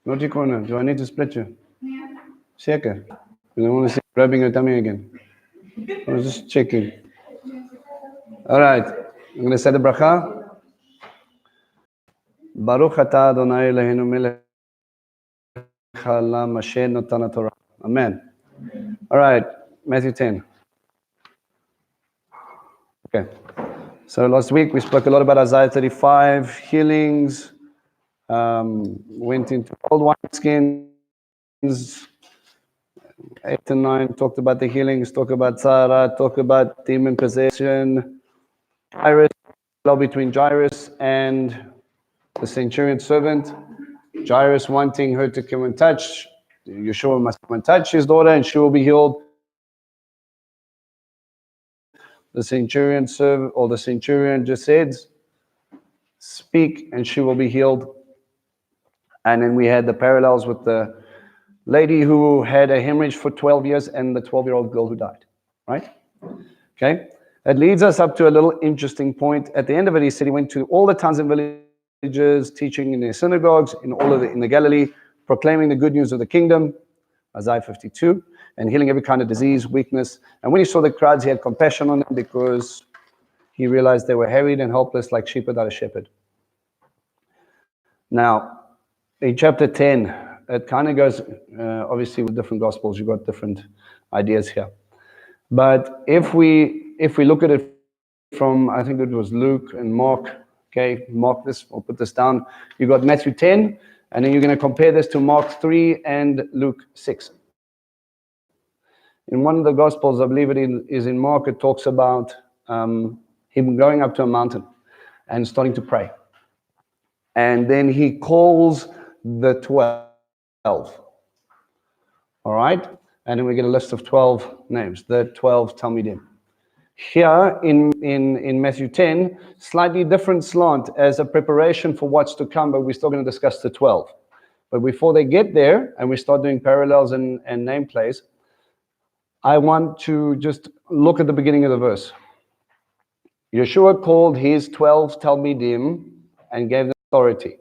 Naughty corner. Do I need to split you? Seker. You don't want to see grabbing your tummy again. I was just checking. All right. I'm going to say the bracha. Baruch atah Adonai Eloheinu melech haolam asher natan Torah. Amen. All right. Matthew 10. Okay. So last week we spoke a lot about Isaiah 35, healings, went into old wineskins, 8 and 9, talked about the healings, talked about Tzara, talked about demon possession, Jairus, law between Jairus and the centurion servant. Jairus wanting her to come and touch. Yeshua must come and touch his daughter and she will be healed. The centurion just said, speak and she will be healed. And then we had the parallels with the lady who had a hemorrhage for 12 years and the 12-year-old girl who died, right? Okay. That leads us up to a little interesting point. At the end of it, he said he went to all the towns and villages, teaching in their synagogues, in the Galilee, proclaiming the good news of the kingdom, Isaiah 52, and healing every kind of disease, weakness. And when he saw the crowds, he had compassion on them because he realized they were harried and helpless like sheep without a shepherd. Now, in chapter 10, it kind of goes, obviously with different gospels, you've got different ideas here. But if we look at it from, I think it was Luke and Mark, okay, mark this, or put this down. You got Matthew 10, and then you're going to compare this to Mark 3 and Luke 6. In one of the gospels, I believe it is in Mark, it talks about him going up to a mountain and starting to pray. And then he calls the 12. All right? And then we get a list of 12 names, the 12 Talmidim. Here in Matthew 10, slightly different slant as a preparation for what's to come, but we're still going to discuss the 12. But before they get there, and we start doing parallels and name plays, I want to just look at the beginning of the verse. Yeshua called his 12 Talmidim and gave them authority.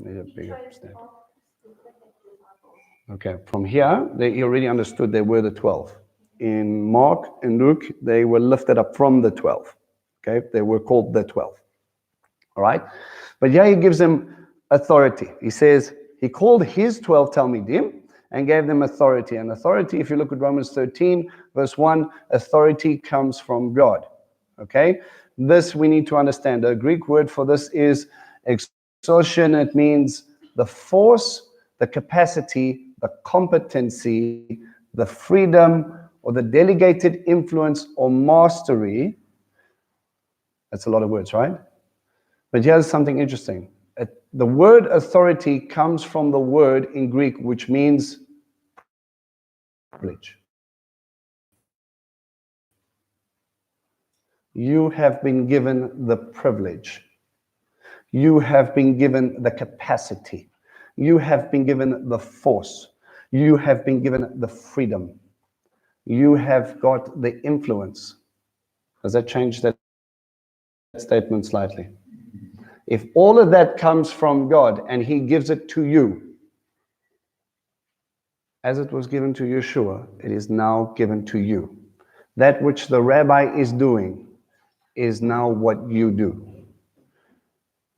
Need a bigger step. Okay, from here, he already understood they were the 12. In Mark and Luke, they were lifted up from the 12. Okay, they were called the 12. All right, but here he gives them authority. He says he called his 12 Talmidim and gave them authority. And authority, if you look at Romans 13, verse 1, authority comes from God. Okay, this we need to understand. The Greek word for this is exousia. It means the force, the capacity, the competency, the freedom, or the delegated influence or mastery. That's a lot of words, right? But here's something interesting. The word authority comes from the word in Greek, which means privilege. You have been given the privilege. You have been given the capacity. You have been given the force. You have been given the freedom. You have got the influence. Does that change that statement slightly? If all of that comes from God and he gives it to you, as it was given to Yeshua, it is now given to you. That which the rabbi is doing is now what you do.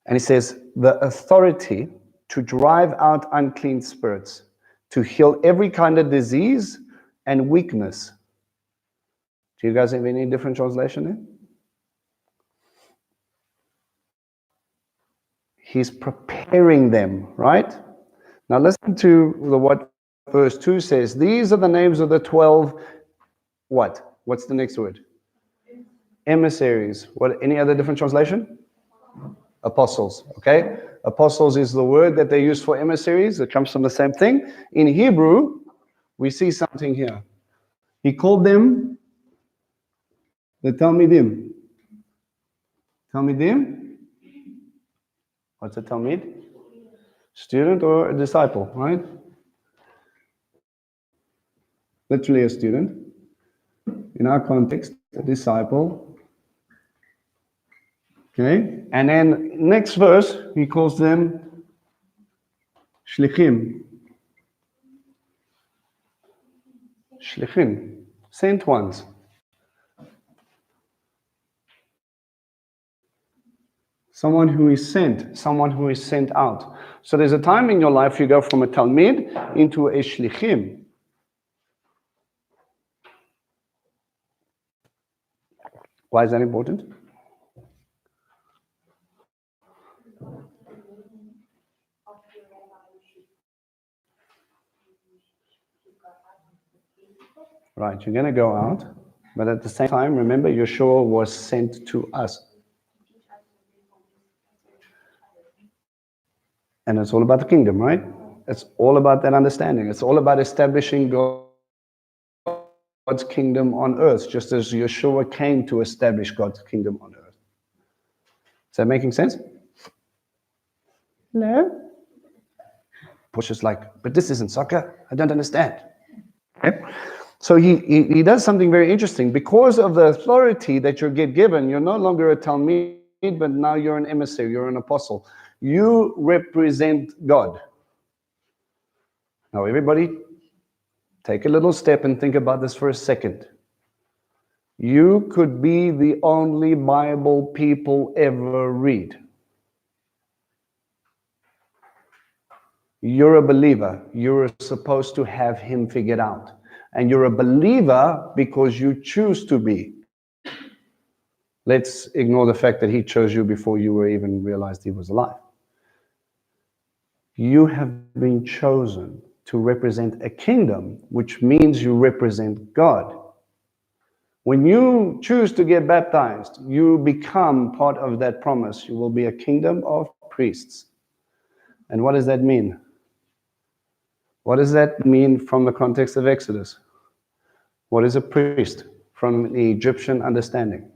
And he says, the authority to drive out unclean spirits, to heal every kind of disease and weakness. Do you guys have any different translation there? He's preparing them, right? Now listen to what verse 2 says. These are the names of the 12, what? What's the next word? Emissaries. What? Any other different translation? Apostles, okay? Apostles is the word that they use for emissaries. It comes from the same thing. In Hebrew, we see something here. He called them the Talmidim. Talmidim? What's a Talmid? Student or a disciple, right? Literally a student. in our context, a disciple. Okay, and then next verse, he calls them shlichim. Shlichim, sent ones. Someone who is sent, someone who is sent out. So there's a time in your life you go from a talmid into a shlichim. Why is that important? Right, you're going to go out, but at the same time, remember, Yeshua was sent to us. And it's all about the kingdom, right? It's all about that understanding. It's all about establishing God's kingdom on earth, just as Yeshua came to establish God's kingdom on earth. Is that making sense? No? Push is like, but this isn't soccer. I don't understand. Okay? So he does something very interesting. Because of the authority that you get given, you're no longer a talmid, but now you're an emissary, you're an apostle. You represent God. Now everybody, take a little step and think about this for a second. You could be the only Bible people ever read. You're a believer. You're supposed to have him figured out. And you're a believer because you choose to be. Let's ignore the fact that he chose you before you were even realized he was alive. You have been chosen to represent a kingdom, which means you represent God. When you choose to get baptized, you become part of that promise. You will be a kingdom of priests. And what does that mean? What does that mean from the context of Exodus? What is a priest from the Egyptian understanding?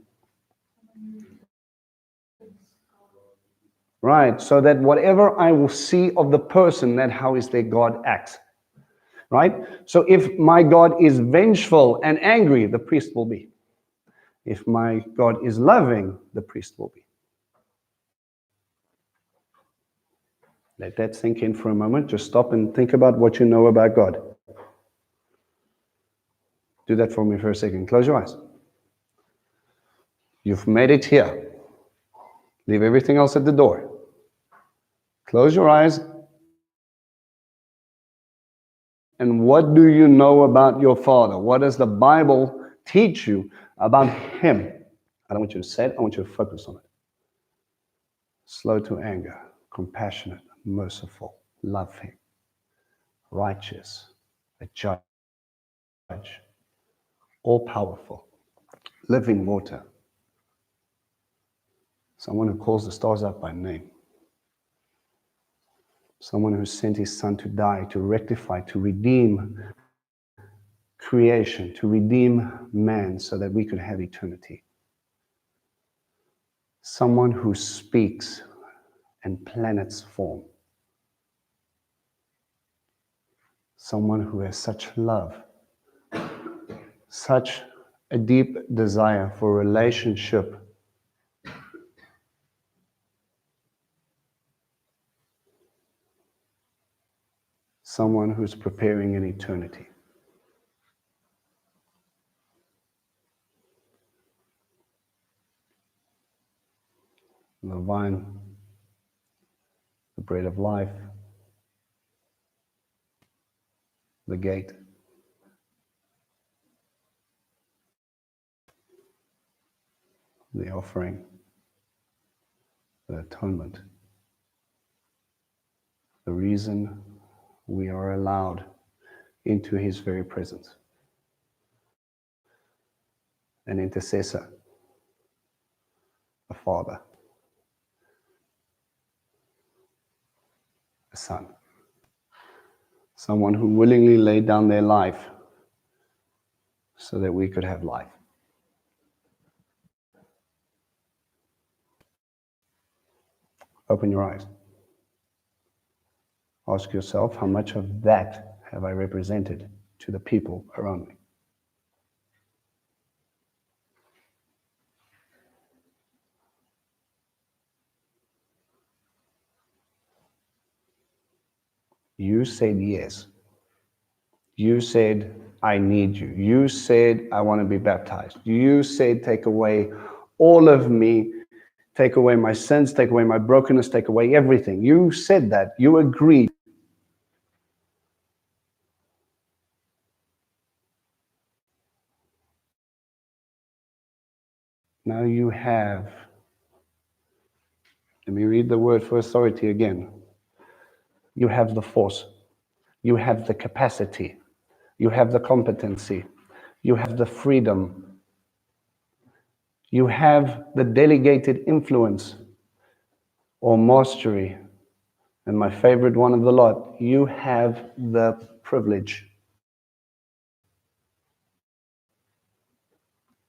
Right, so that whatever I will see of the person, that how is their God acts. Right? So if my God is vengeful and angry, the priest will be. If my God is loving, the priest will be. Let that sink in for a moment. Just stop and think about what you know about God. Do that for me for a second. Close your eyes. You've made it here. Leave everything else at the door. Close your eyes. And what do you know about your Father? What does the Bible teach you about Him? I don't want you to say it. I want you to focus on it. Slow to anger, compassionate, merciful, loving, righteous, a judge, all-powerful, living water, someone who calls the stars out by name, someone who sent his son to die, to rectify, to redeem creation, to redeem man so that we could have eternity. Someone who speaks and planets form. Someone who has such love, such a deep desire for relationship. Someone who's preparing an eternity. The vine, the bread of life, the gate. The offering, the atonement, the reason we are allowed into His very presence. An intercessor, a father, a son, someone who willingly laid down their life so that we could have life. Open your eyes. Ask yourself, how much of that have I represented to the people around me? You said yes. You said, I need you. You said, I want to be baptized. You said, take away all of me, take away my sins, take away my brokenness, take away everything. You said that. You agreed. Now you have, let me read the word for authority again. You have the force. You have the capacity. You have the competency. You have the freedom. You have the delegated influence or mastery. And my favorite one of the lot, you have the privilege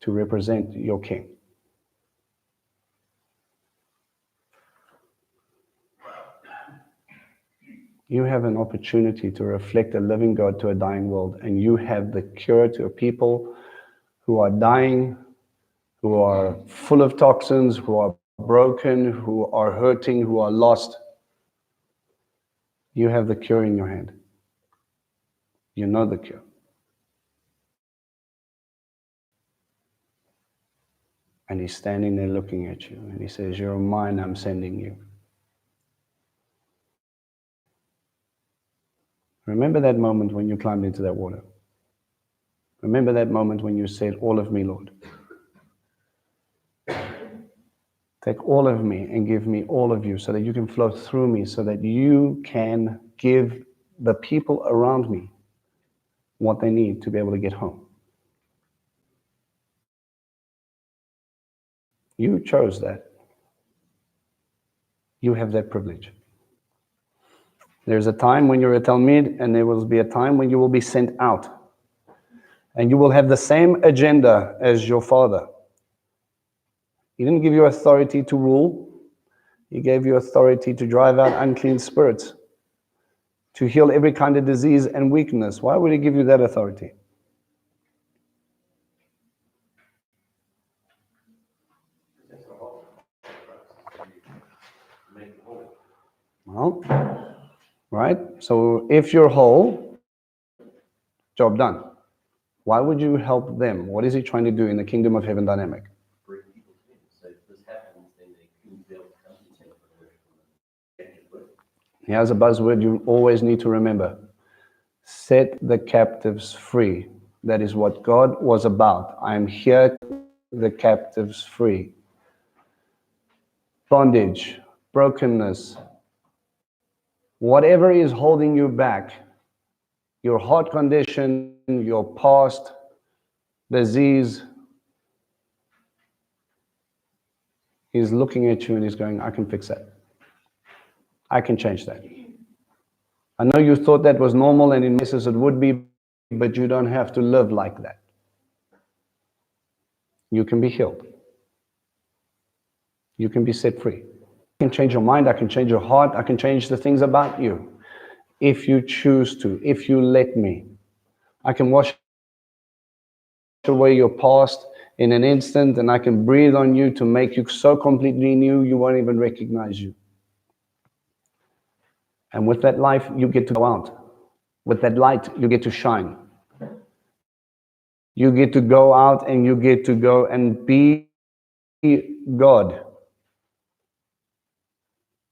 to represent your King. You have an opportunity to reflect a living God to a dying world, and you have the cure to a people who are dying, who are full of toxins, who are broken, who are hurting, who are lost. You have the cure in your hand. You know the cure. And he's standing there looking at you, and he says, you're mine, I'm sending you. Remember that moment when you climbed into that water. Remember that moment when you said, all of me, Lord. Take all of me and give me all of you so that you can flow through me, so that you can give the people around me what they need to be able to get home. You chose that. You have that privilege. There's a time when you're a Talmid, and there will be a time when you will be sent out. And you will have the same agenda as your father. He didn't give you authority to rule. He gave you authority to drive out unclean spirits, to heal every kind of disease and weakness. Why would he give you that authority? Well, right? So if you're whole, job done. Why would you help them? What is he trying to do in the kingdom of heaven dynamic? Bring people to him. So if this happens, then they couldn't be able to come to the temple and worship him. Here's a buzzword you always need to remember. Set the captives free. That is what God was about. I am here to set the captives free. Bondage, brokenness, whatever is holding you back, your heart condition, your past, disease, he's looking at you and he's going, I can fix that. I can change that. I know you thought that was normal and in places it would be, but you don't have to live like that. You can be healed. You can be set free. I can change your mind, I can change your heart, I can change the things about you. If you choose to, if you let me. I can wash away your past in an instant, and I can breathe on you to make you so completely new you won't even recognize you. And with that life, you get to go out. With that light, you get to shine. You get to go out and you get to go and be God.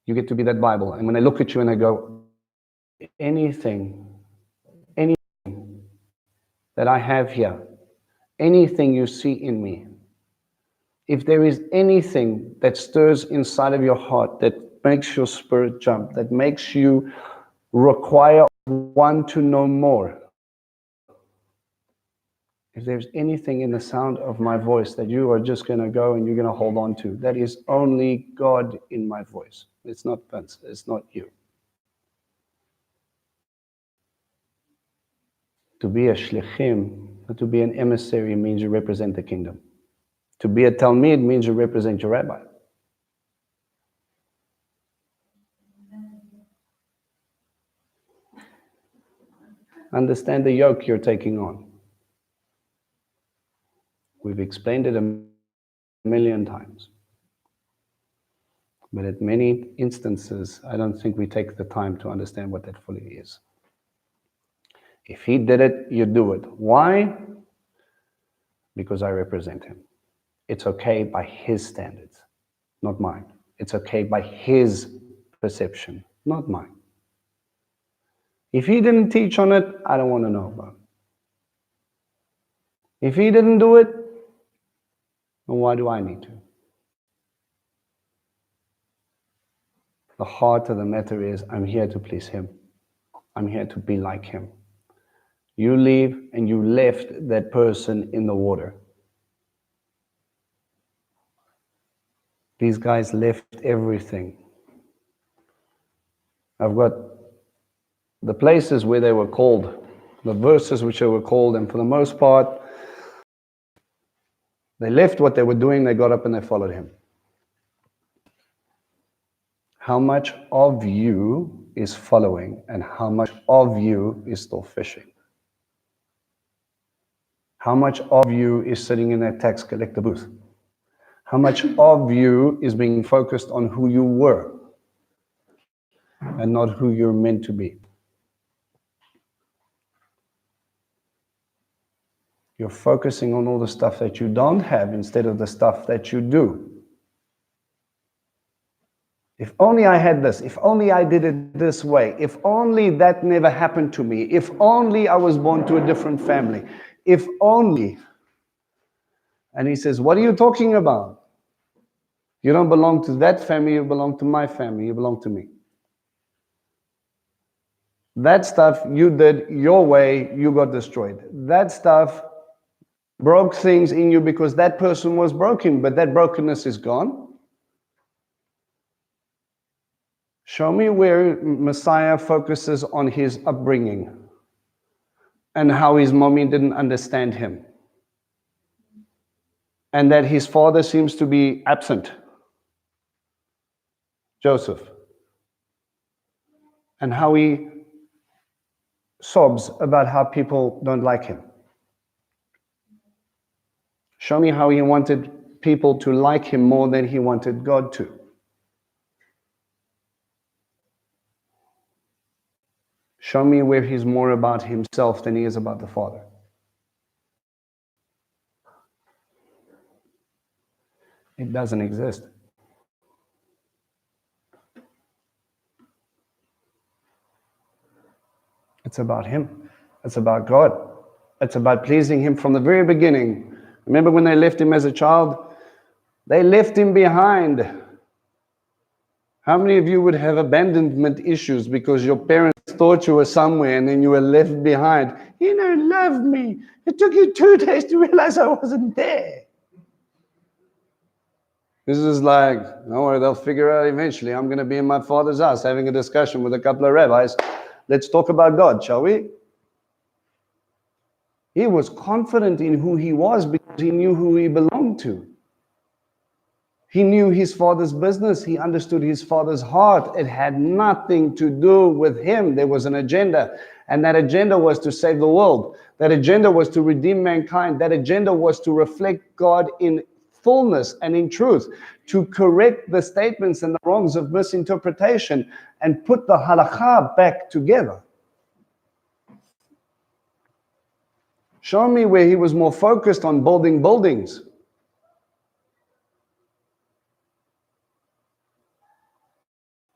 You get to be that Bible. And when I look at you and I go, anything that I have here, anything you see in me, if there is anything that stirs inside of your heart that makes your spirit jump, that makes you require one to know more, if there's anything in the sound of my voice that you are just going to go and you're going to hold on to, that is only God in my voice. It's not Vince, it's not you. To be a shlichim, to be an emissary means you represent the kingdom. To be a Talmid means you represent your rabbi. Understand the yoke you're taking on. We've explained it a million times. But at many instances, I don't think we take the time to understand what that fully is. If he did it, you do it. Why? Because I represent him. It's okay by his standards, not mine. It's okay by his perception, not mine. If he didn't teach on it, I don't want to know about it. If he didn't do it, then why do I need to? The heart of the matter is, I'm here to please him. I'm here to be like him. You leave and you left that person in the water. These guys left everything. I've got the places where they were called, the verses which they were called, and for the most part, they left what they were doing, they got up and they followed him. How much of you is following and how much of you is still fishing? How much of you is sitting in that tax collector booth? How much of you is being focused on who you were and not who you're meant to be? You're focusing on all the stuff that you don't have instead of the stuff that you do. If only I had this, if only I did it this way, if only that never happened to me, if only I was born to a different family, if only. And he says, what are you talking about? You don't belong to that family, you belong to my family, you belong to me. That stuff you did your way, you got destroyed. That stuff broke things in you because that person was broken, but that brokenness is gone. Show me where Messiah focuses on his upbringing and how his mommy didn't understand him and that his father seems to be absent. Joseph. And how he sobs about how people don't like him. Show me how he wanted people to like him more than he wanted God to. Show me where he's more about himself than he is about the Father. It doesn't exist. It's about him. It's about God. It's about pleasing him from the very beginning. Remember when they left him as a child? They left him behind. How many of you would have abandonment issues because your parents thought you were somewhere and then you were left behind? You don't love me. It took you 2 days to realize I wasn't there. This is like, don't worry, they'll figure out eventually. I'm going to be in my father's house having a discussion with a couple of rabbis. Let's talk about God, shall we? He was confident in who he was because he knew who he belonged to. He knew his father's business. He understood his father's heart. It had nothing to do with him. There was an agenda, and that agenda was to save the world. That agenda was to redeem mankind. That agenda was to reflect God in fullness and in truth, to correct the statements and the wrongs of misinterpretation and put the halakha back together. Show me where he was more focused on building buildings.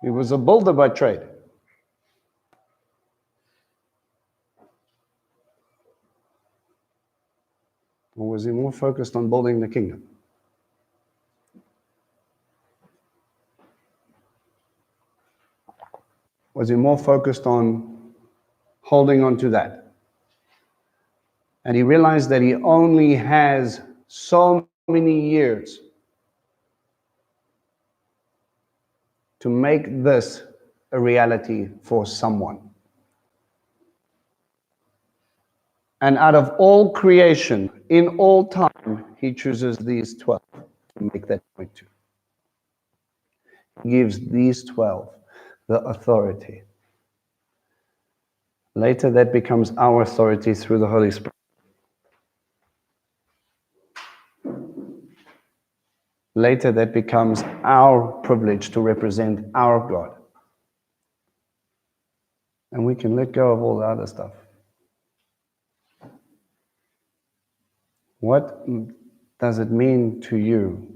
He was a builder by trade. Or was he more focused on building the kingdom? Was he more focused on holding on to that? And he realized that he only has so many years to make this a reality for someone. And out of all creation, in all time, he chooses these 12 to make that point to. He gives these 12 the authority. Later, that becomes our authority through the Holy Spirit. later that becomes our privilege to represent our God. And we can let go of all the other stuff. What does it mean to you?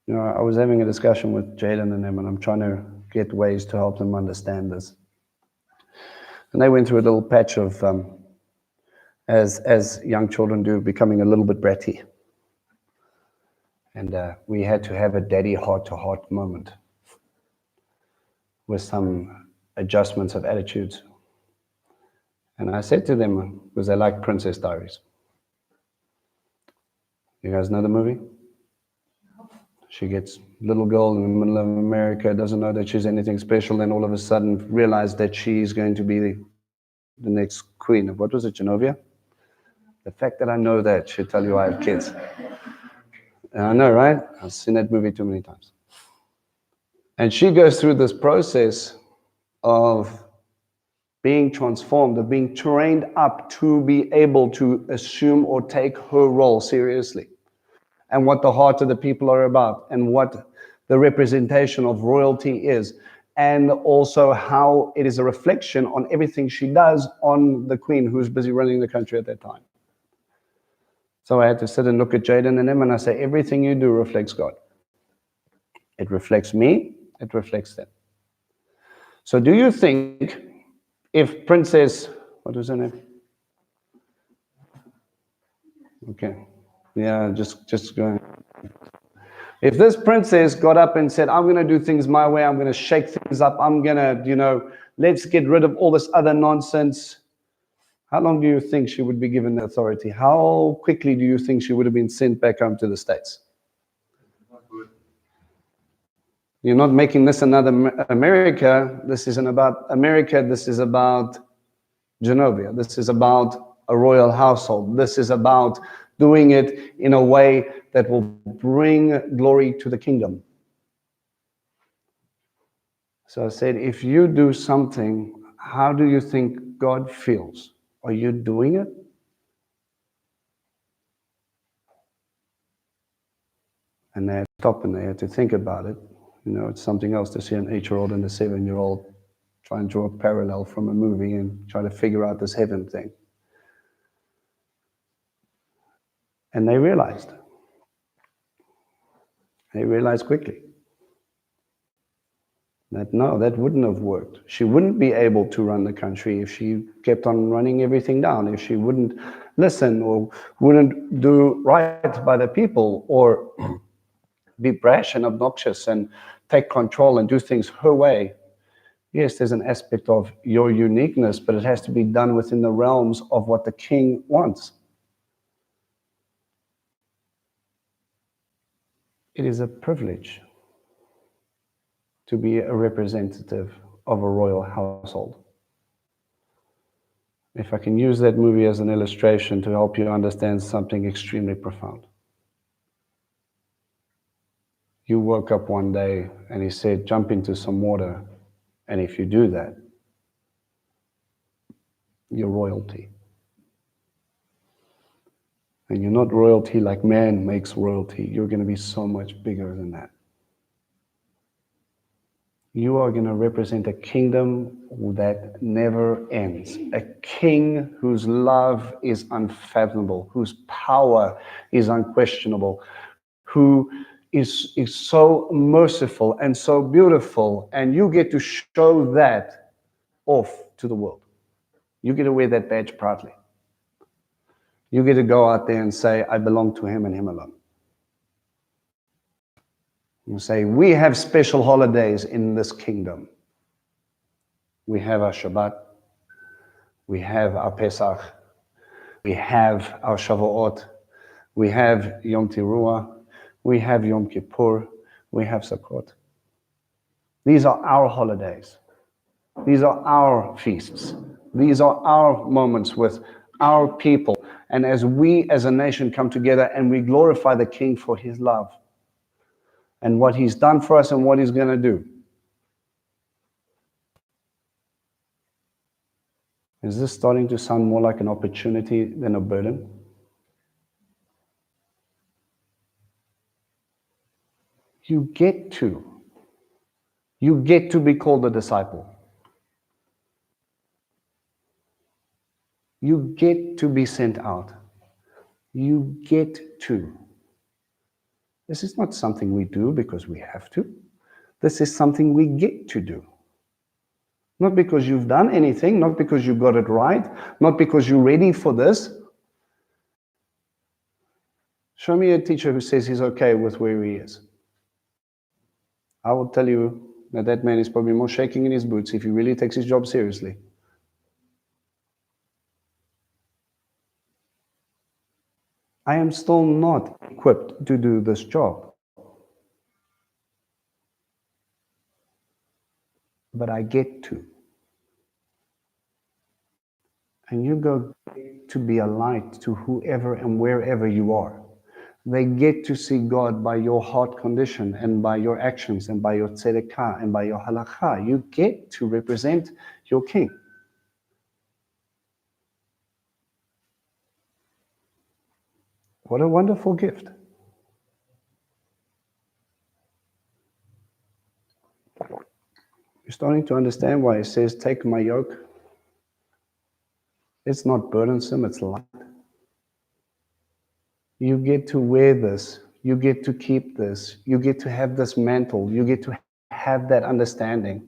You know, I was having a discussion with Jaden and them, and I'm trying to get ways to help them understand this. And they went through a little patch of, as young children do, becoming a little bit bratty. And we had to have a daddy heart-to-heart moment with some adjustments of attitudes. And I said to them, because they like Princess Diaries. You guys know the movie? She gets little girl in the middle of America, doesn't know that she's anything special, and all of a sudden realized that she's going to be the next queen of, what was it, Genovia? The fact that I know that should tell you I have kids. And I know, right? I've seen that movie too many times. And she goes through this process of being transformed, of being trained up to be able to assume or take her role seriously, and what the heart of the people are about, and what the representation of royalty is, and also how it is a reflection on everything she does on the queen who's busy running the country at that time. So I had to sit and look at Jaden and him, and I say, everything you do reflects God. It reflects me, it reflects them. So do you think if Princess, what was her name? Okay, yeah, just going. If this princess got up and said, I'm going to do things my way, I'm going to shake things up, I'm going to, let's get rid of all this other nonsense, how long do you think she would be given the authority? How quickly do you think she would have been sent back home to the States? You're not making this another America. This isn't about America. This is about Genovia. This is about a royal household. This is about doing it in a way that will bring glory to the kingdom. So I said, if you do something, how do you think God feels? Are you doing it? And they had to stop and they had to think about it. You know, it's something else to see an 8-year-old and a 7-year-old try and draw a parallel from a movie and try to figure out this heaven thing. And they realized quickly that no, that wouldn't have worked. She wouldn't be able to run the country if she kept on running everything down, if she wouldn't listen or wouldn't do right by the people, or be brash and obnoxious and take control and do things her way. Yes, there's an aspect of your uniqueness, but it has to be done within the realms of what the king wants. It is a privilege to be a representative of a royal household. If I can use that movie as an illustration to help you understand something extremely profound. You woke up one day and he said, jump into some water, and if you do that, you're royalty. And you're not royalty like man makes royalty. You're going to be so much bigger than that. You are going to represent a kingdom that never ends. A king whose love is unfathomable, whose power is unquestionable, who is so merciful and so beautiful. And you get to show that off to the world. You get to wear that badge proudly. You get to go out there and say, I belong to him and him alone. You say, we have special holidays in this kingdom. We have our Shabbat. We have our Pesach. We have our Shavuot. We have Yom Teruah. We have Yom Kippur. We have Sukkot. These are our holidays. These are our feasts. These are our moments with our people. And as we as a nation come together and we glorify the King for his love and what he's done for us and what he's going to do. Is this starting to sound more like an opportunity than a burden? You get to. You get to be called a disciple. You get to be sent out. You get to. This is not something we do because we have to. This is something we get to do. Not because you've done anything, not because you got it right, not because you're ready for this. Show me a teacher who says he's okay with where he is. I will tell you that that man is probably more shaking in his boots if he really takes his job seriously. I am still not equipped to do this job. But I get to. And you go to be a light to whoever and wherever you are. They get to see God by your heart condition and by your actions and by your tzedakah and by your halakha. You get to represent your king. What a wonderful gift. You're starting to understand why it says, take my yoke. It's not burdensome, it's light. You get to wear this. You get to keep this. You get to have this mantle. You get to have that understanding.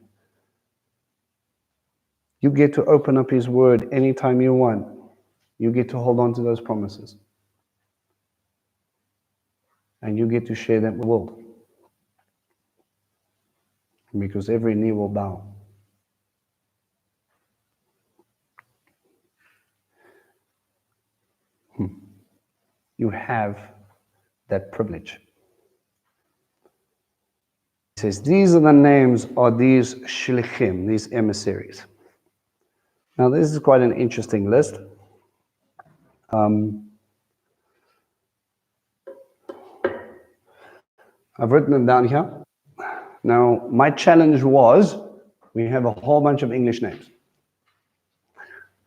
You get to open up His Word anytime you want. You get to hold on to those promises. And you get to share that with the world. Because every knee will bow. You have that privilege. It says, these are the names of these shlichim, these emissaries. Now, this is quite an interesting list. I've written them down here. Now, my challenge was, we have a whole bunch of English names.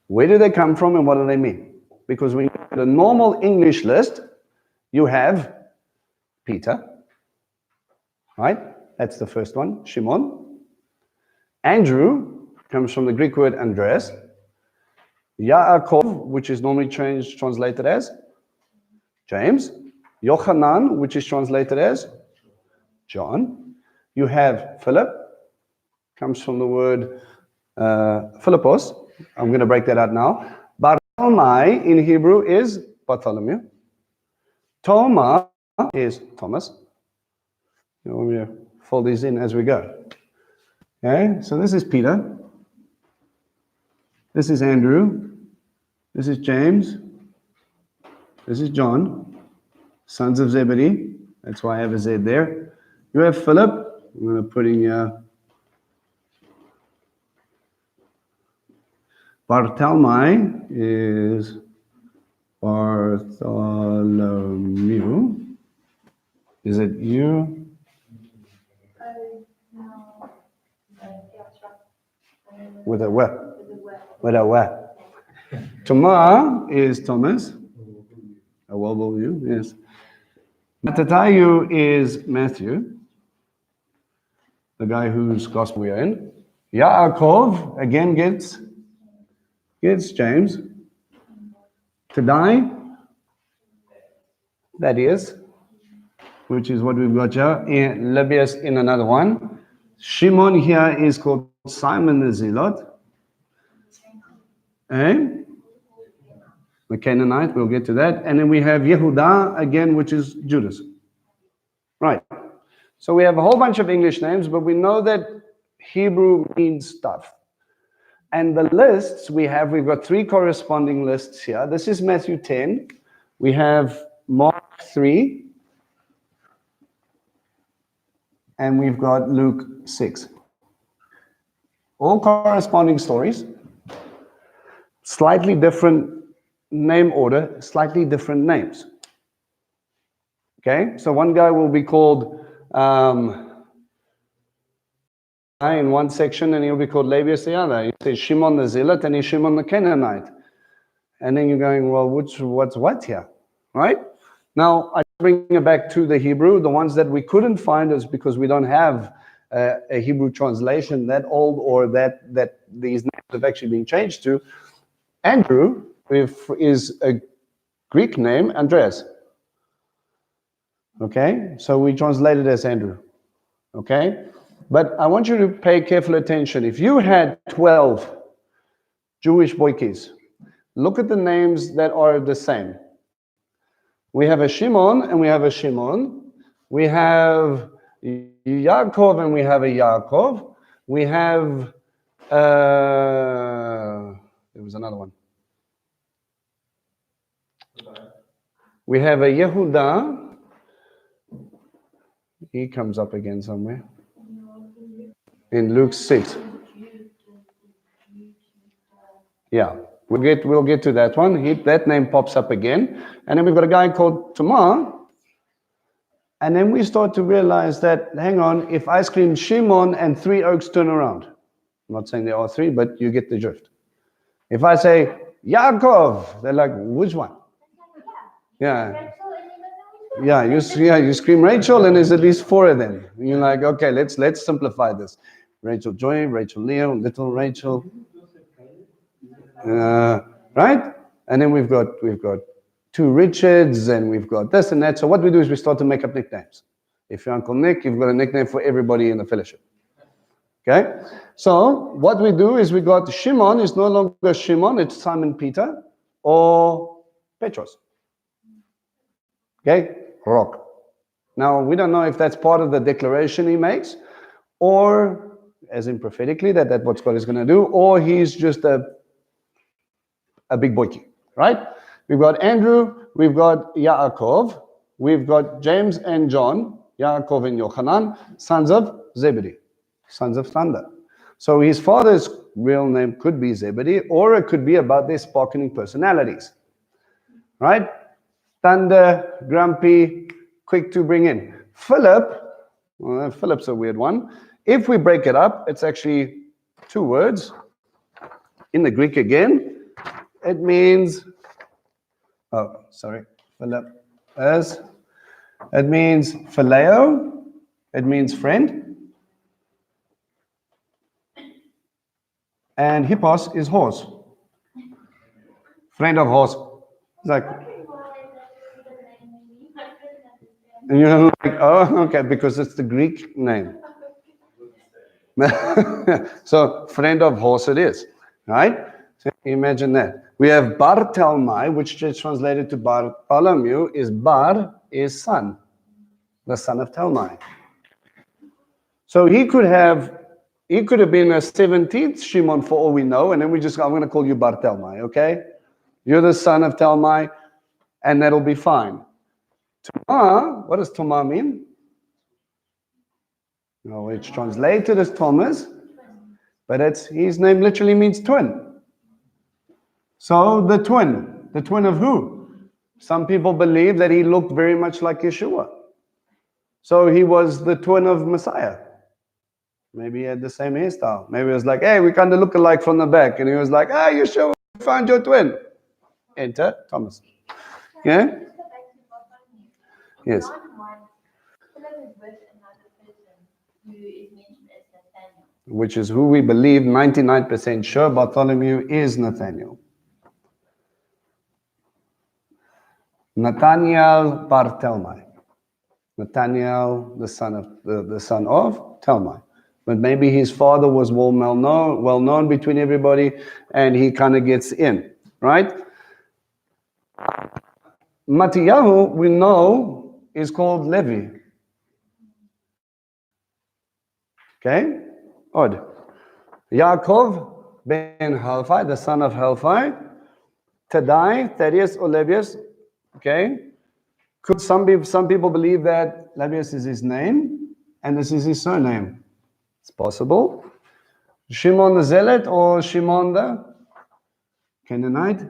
Where do they come from and what do they mean? Because when you look at a normal English list, you have Peter, right? That's the first one, Shimon. Andrew comes from the Greek word Andreas. Yaakov, which is normally translated as James. Yochanan, which is translated as John. You have Philip, comes from the word Philippos. I'm going to break that out now. Bartholomew in Hebrew is Bartholomew. Thomas is Thomas. You want me to fold these in as we go? Okay, so this is Peter. This is Andrew. This is James. This is John, sons of Zebedee. That's why I have a Z there. You have Philip. I'm going to put in Bartholomew is Bartholomew. Is it you? With a W. With a W. Thomas is Thomas. A W, yes. Mattathieu is Matthew, the guy whose gospel we are in. Yaakov again gets James. Taddai, that is, which is what we've got here. Lebbeus in another one. Shimon here is called Simon the Zealot. The Canaanite, we'll get to that. And then we have Yehuda again, which is Judas. Right. So we have a whole bunch of English names, but we know that Hebrew means stuff. And the lists we've got 3 corresponding lists here. This is Matthew 10. We have Mark 3. And we've got Luke 6. All corresponding stories. Slightly different name order, slightly different names. Okay, so one guy will be called in one section, and he'll be called Lebbeus the other. He says Shimon the Zealot, and he's Shimon the Canaanite. And then you're going, well, what's what here, right? Now, I bring it back to the Hebrew. The ones that we couldn't find is because we don't have a Hebrew translation that old, or that these names have actually been changed to. Andrew is a Greek name, Andreas. Okay, so we translate it as Andrew. Okay, but I want you to pay careful attention. If you had 12 Jewish boykies, look at the names that are the same. We have a Shimon and we have a Shimon. We have Yaakov and we have a Yaakov. We have, there was another one. We have a Yehuda. He comes up again somewhere. In Luke 6. Yeah, we'll get to that one. That name pops up again. And then we've got a guy called Tamar. And then we start to realize that, hang on, if I scream Shimon and 3 oaks turn around. I'm not saying there are 3, but you get the drift. If I say Yaakov, they're like, which one? Yeah. Yeah, you scream Rachel, and there's at least 4 of them. And you're like, okay, let's simplify this. Rachel Joy, Rachel Leo, little Rachel. Right? And then we've got 2 Richards, and we've got this and that. So what we do is we start to make up nicknames. If you're Uncle Nick, you've got a nickname for everybody in the fellowship. Okay? So what we do is we got Shimon is no longer Shimon, it's Simon Peter or Petros. Okay? Rock. Now, we don't know if that's part of the declaration he makes, or, as in prophetically, that's what God is going to do, or he's just a big boyki, right? We've got Andrew, we've got Yaakov, we've got James and John, Yaakov and Yochanan, sons of Zebedee, sons of thunder. So his father's real name could be Zebedee, or it could be about their sparkling personalities, right? Thunder, grumpy, quick to bring in. Philip, well, Philip's a weird one. If we break it up, it's actually 2 words. In the Greek again, it means, Philip is, it means phileo, it means friend, and hippos is horse. Friend of horse. It's like, and you're like, oh, okay, because it's the Greek name. So, friend of horse it is, right? So imagine that. We have Bartelmai, which is translated to Bartholomew, is Bar is son, the son of Telmai. So he could have been a 17th Shimon for all we know, and then I'm going to call you Bartelmai, okay? You're the son of Telmai, and that'll be fine. Tamar, what does Tamar mean? No, it's translated as Thomas, but his name literally means twin. So the twin of who? Some people believe that he looked very much like Yeshua. So he was the twin of Messiah. Maybe he had the same hairstyle. Maybe it was like, hey, we kind of look alike from the back. And he was like, Yeshua, found your twin. Enter Thomas. Yeah? Yes. Which is who we believe 99% sure Bartholomew is Nathaniel. Nathaniel Bartelmai. Nathaniel, the son of Telmai. But maybe his father was well known between everybody, and he kind of gets in, right? Mattiyahu, we know, is called Levi. Okay? Odd. Yaakov ben Helphai, the son of Helphai. Tadai, Thaddeus or Lebbeus. Okay? Could some people believe that Lebbeus is his name and this is his surname? It's possible. Shimon the Zealot or Shimon the Canaanite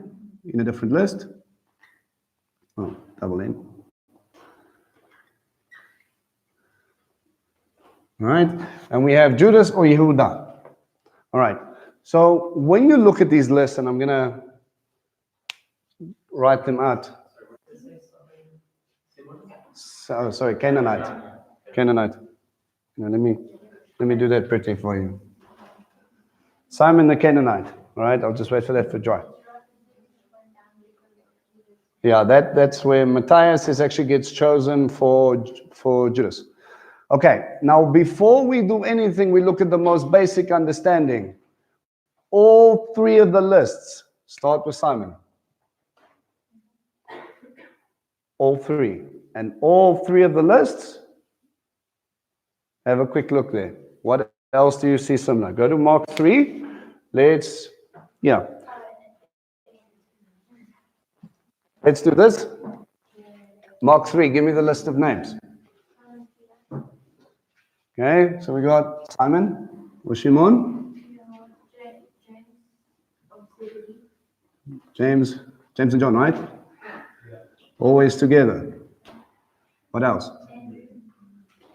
in a different list. Oh, double N. All right, and we have Judas or Yehuda. All right, so when you look at these lists, and I'm going to write them out. So, sorry, Canaanite. Canaanite. Now, let me do that pretty for you. Simon the Canaanite. All right, I'll just wait for that to dry. Yeah, that's where Matthias actually gets chosen for Judas. Okay, now before we do anything, we look at the most basic understanding. All three of the lists start with Simon. All three. And all three of the lists, have a quick look there. What else do you see similar? Go to Mark 3. Let's do this. Mark 3, give me the list of names. Okay, so we got Simon, or Shimon, James and John, right? Always together. What else?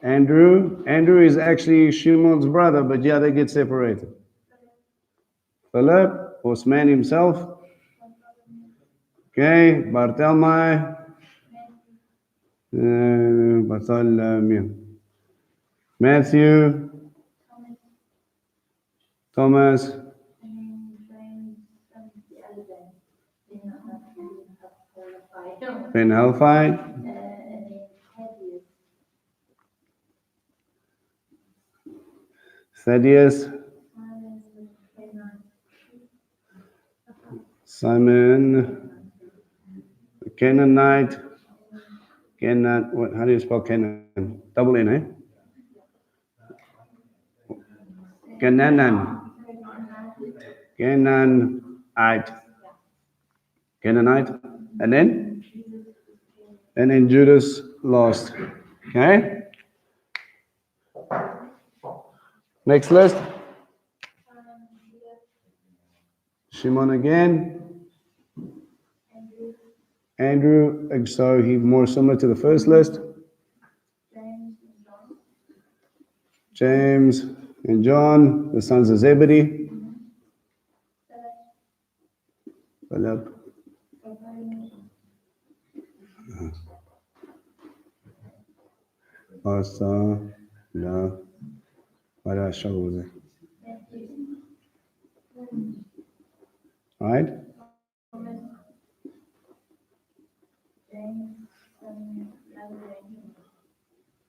Andrew. Andrew is actually Shimon's brother, but yeah, they get separated. Philip, horseman himself. Okay, Bartholomew. Bartholomew. Matthew. Thomas. Ben Helphite. Thaddeus. Simon. Canaanite. How do you spell Canaan? Double N, eh? Canaanite. Canaanite. And then Judas lost. Okay? Next list. Shimon again. Andrew, so he's more similar to the first list. James and John, the sons of Zebedee. Philip. Right?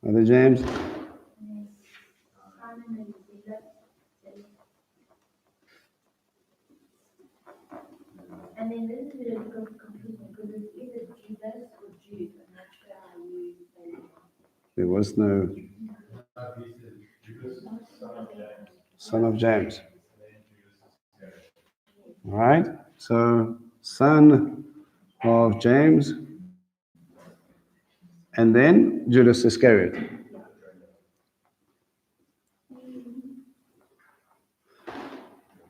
Other James. And then this is really confusing because it's either Jesus or Jude. I'm not sure how you say it. There was no son of James. All right, so son of James, and then Judas Iscariot.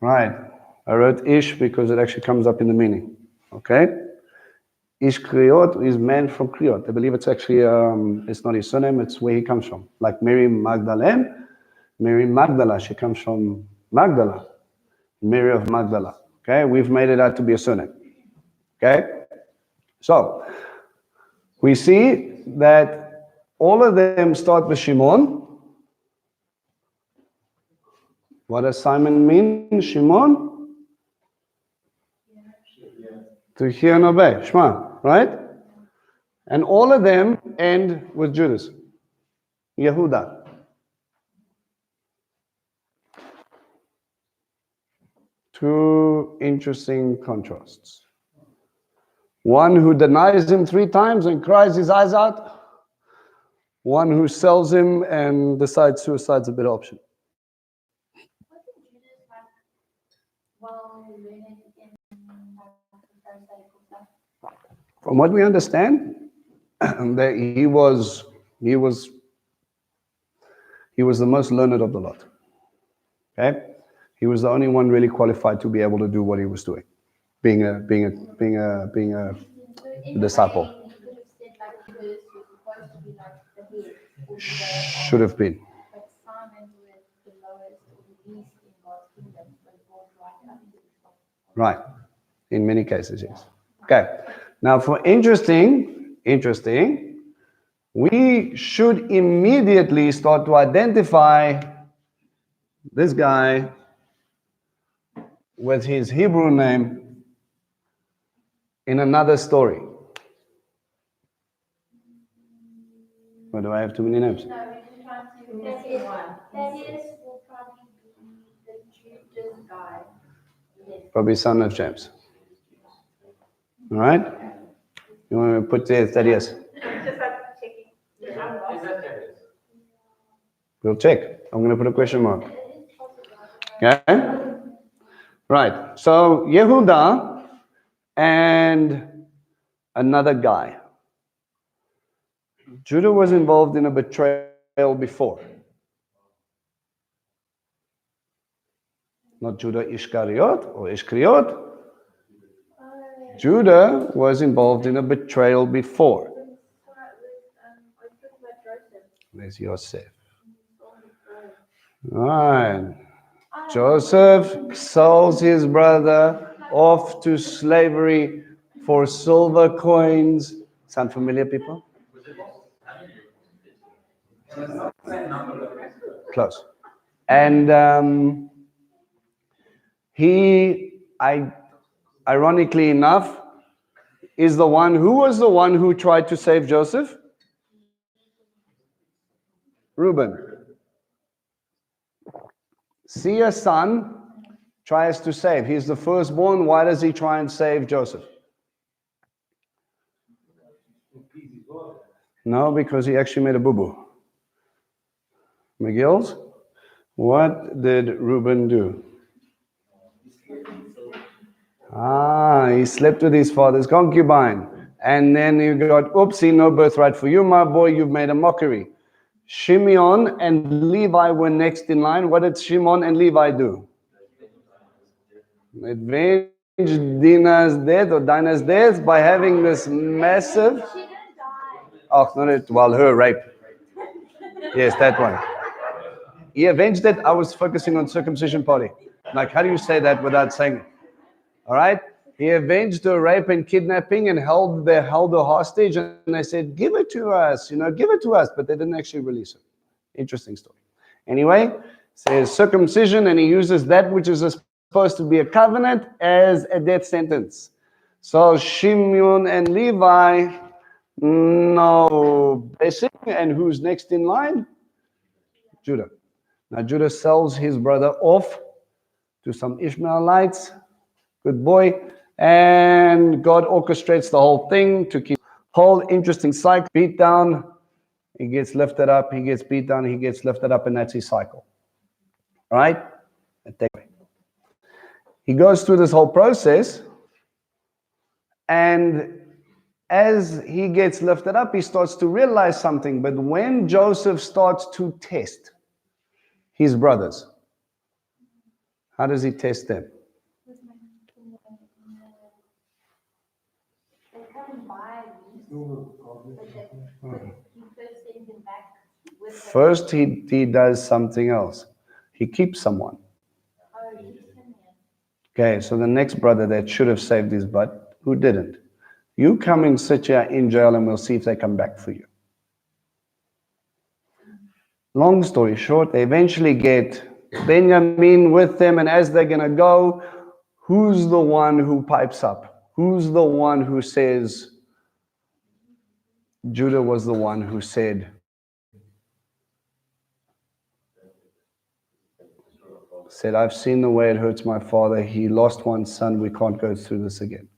Right, I wrote Ish because it actually comes up in the meaning. Okay, Ishkriot is man from Kriot. I believe it's actually it's not his surname; it's where he comes from. Like Mary Magdalene, Mary Magdala. She comes from Magdala, Mary of Magdala. Okay, we've made it out to be a surname. Okay, so we see that all of them start with Shimon. What does Simon mean? Shimon? To hear and obey. Shema, right? And all of them end with Judas. Yehuda. Two interesting contrasts. One who denies him 3 times and cries his eyes out. One who sells him and decides suicide's a better option. Wasn't Judas like well learned in like the Pharisaical stuff? From what we understand, that he was the most learned of the lot. Okay? He was the only one really qualified to be able to do what he was doing, being a disciple. Should have been. But Simon was the lowest or the least in God's kingdom, but brought right up into the top. Right. In many cases, yes. Okay. Now for interesting, we should immediately start to identify this guy with his Hebrew name in another story. Or do I have too many names? No, we can try to. Thaddeus will probably be the Judas guy. Yes. Probably son of James. All right? You want to put there Thaddeus? Just like checking. Is that Darius? We'll check. I'm going to put a question mark. Okay? Right. So Yehuda and another guy. Judah was involved in a betrayal before. Not Judah Ishkariot or Ishkariot. Judah was involved in a betrayal before. There's Yosef. All right. Joseph sells his brother off to slavery for silver coins. Sound familiar, people? Close. And ironically enough, is the one who was the one who tried to save Joseph? Reuben. See a son tries to save. He's the firstborn. Why does he try and save Joseph? No, because he actually made a boo-boo. McGill's, what did Reuben do? He slept with his father's concubine. And then you got, oopsie, no birthright for you, my boy, you've made a mockery. Shimeon and Levi were next in line. What did Shimon and Levi do? Avenged Dinah's death or Dinah's death by having this massive... She didn't die. Oh, not it. Well, her rape. Yes, that one. He avenged it. I was focusing on circumcision party. Like, how do you say that without saying it? All right? He avenged her rape and kidnapping and held her hostage. And they said, give it to us, give it to us. But they didn't actually release it. Interesting story. Anyway, says circumcision, and he uses that which is supposed to be a covenant as a death sentence. So Shimon and Levi, no blessing. And who's next in line? Judah. Now Judah sells his brother off to some Ishmaelites. Good boy. And God orchestrates the whole thing to keep whole interesting cycle. Beat down, he gets lifted up, he gets beat down, he gets lifted up, and that's his cycle. All right? He goes through this whole process, and as he gets lifted up, he starts to realize something. But when Joseph starts to test his brothers, how does he test them? They come by, but he first sends them back with the... First, he does something else. He keeps someone. Oh, he keeps him here. Okay, so the next brother that should have saved his butt, who didn't? You come and sit here in jail and we'll see if they come back for you. Long story short, they eventually get Benjamin with them, and as they're going to go, who's the one who pipes up? Who's the one who says, Judah was the one who said, I've seen the way it hurts my father. He lost one son. We can't go through this again.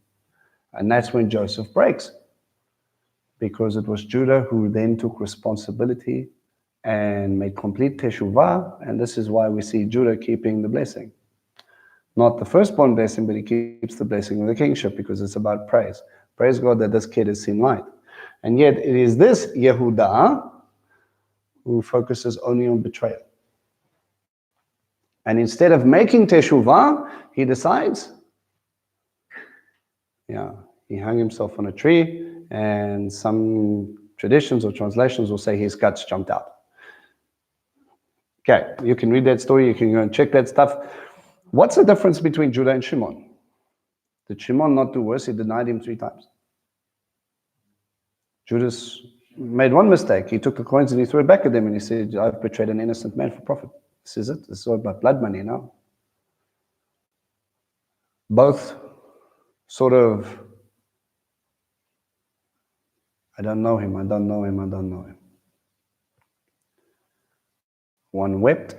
And that's when Joseph breaks. Because it was Judah who then took responsibility and made complete teshuvah. And this is why we see Judah keeping the blessing. Not the firstborn blessing, but he keeps the blessing of the kingship because it's about praise. Praise God that this kid has seen light. And yet it is this Yehuda who focuses only on betrayal. And instead of making teshuvah, he decides, he hung himself on a tree, and some traditions or translations will say his guts jumped out. Okay, you can read that story, you can go and check that stuff. What's the difference between Judah and Shimon? Did Shimon not do worse? He denied him 3 times. Judas made one mistake. He took the coins and he threw it back at them and he said, I've betrayed an innocent man for profit. This is it. This is all about blood money now. Both sort of, I don't know him, I don't know him, I don't know him. One wept.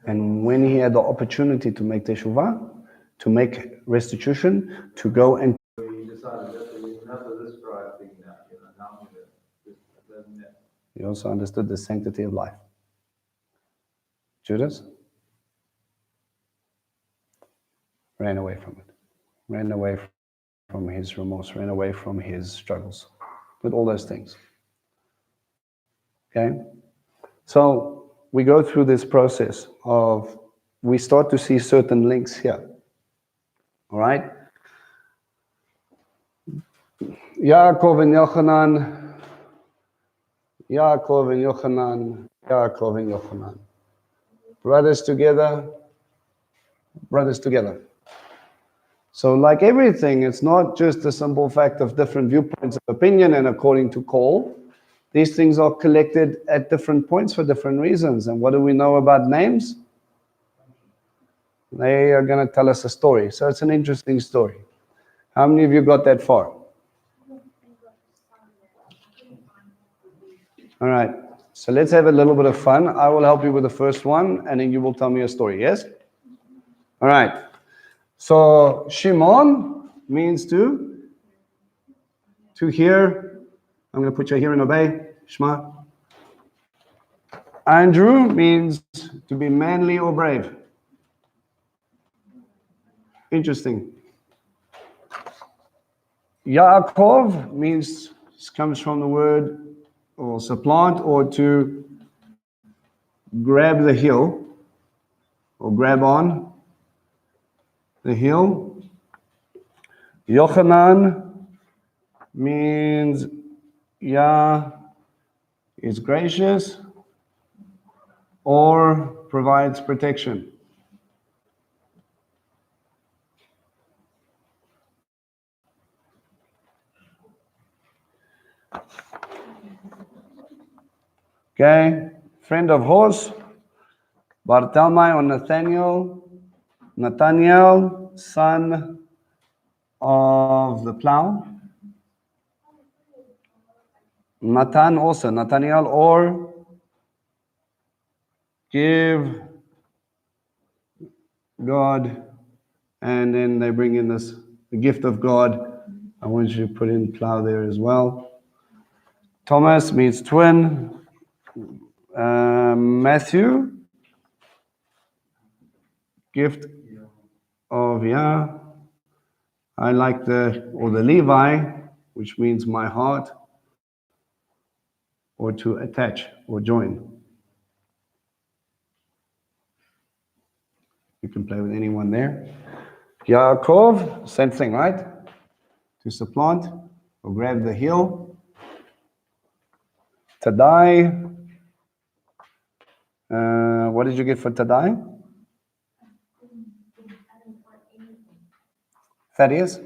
And when he had the opportunity to make teshuvah, to make restitution, to go and He decided that enough of this pride thing now, now I'm gonna doesn't it? he also understood the sanctity of life. Judas ran away from it, ran away from his remorse, ran away from his struggles, with all those things. Okay? So we go through this process of, we start to see certain links here. All right? Yaakov and Yochanan, Yaakov and Yochanan, Yaakov and Yochanan. Brothers together, brothers together. So like everything, it's not just a simple fact of different viewpoints of opinion and according to call. These things are collected at different points for different reasons. And what do we know about names? They are going to tell us a story. So it's an interesting story. How many of you got that far? All right. So let's have a little bit of fun. I will help you with the first one, and then you will tell me a story, yes? All right. So Shimon means to hear. I'm going to put you here and obey. Shema. Andrew means to be manly or brave. Interesting. Yaakov means, comes from the word or supplant or to grab the heel or grab on the heel. Yochanan means Yah is gracious or provides protection. Okay, friend of horse, Bartalmai or Nathaniel, son of the plow. Natan also, Nathaniel, or give God, and then they bring in this, the gift of God. I want you to put in plow there as well. Thomas means twin. Matthew, gift of Yah. I like the Levi, which means my heart, or to attach or join. You can play with anyone there. Yaakov, same thing, right? To supplant or grab the heel. Tadai. What did you get for Tadai? Thaddeus?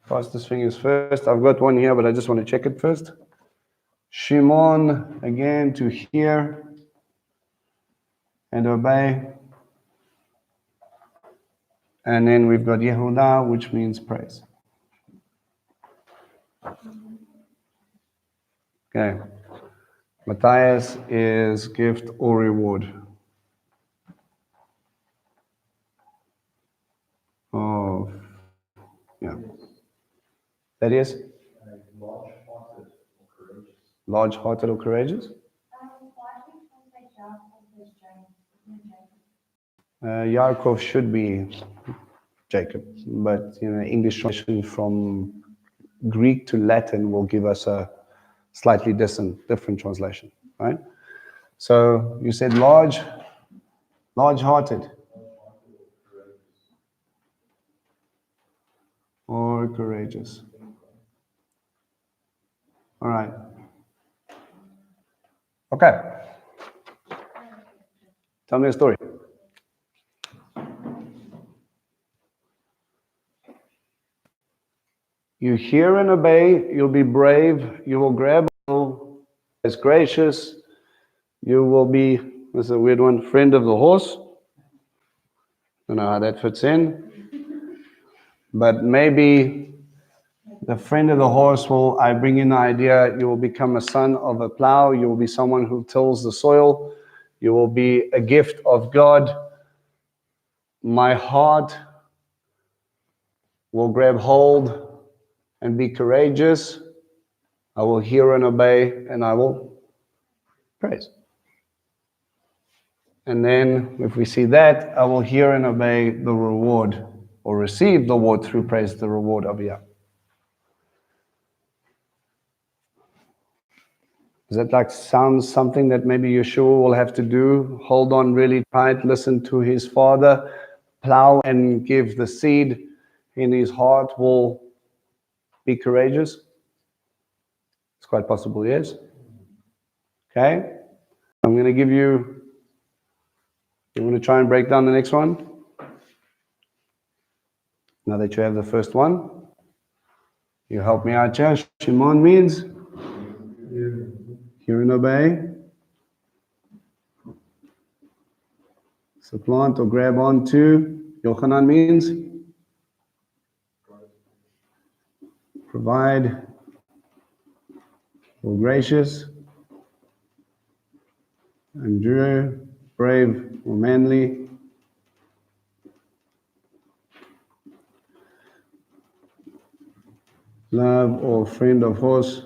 Fastest fingers first. I've got one here, but I just want to check it first. Shimon, again, to hear and obey. And then we've got Yehuda, which means praise. Okay. Matthias is gift or reward. Oh, yeah. That is? Large-hearted or courageous. Large-hearted or courageous? Yaakov should be Jacob, but English translation from Greek to Latin will give us a slightly different translation, right? So you said large-hearted or courageous. All right. Okay. Tell me a story. You hear and obey, you'll be brave, you will grab hold, as gracious, you will be, this is a weird one, friend of the horse. Don't know how that fits in. But maybe the friend of the horse will, I bring in the idea, you will become a son of a plow, you will be someone who tills the soil, you will be a gift of God. My heart will grab hold and be courageous. I will hear and obey, and I will praise. And then, if we see that, I will hear and obey the reward, or receive the reward through praise, the reward of Yah. Does that like sound something that maybe Yeshua will have to do? Hold on really tight, listen to his father, plow and give the seed in his heart, will be courageous? It's quite possible, yes. Okay? I'm going to give you want to try and break down the next one? Now that you have the first one, you help me out, Josh. Shimon means hear and obey. Supplant or grab onto. Yochanan means provide or gracious. Andrew, brave or manly. Love or friend of horse.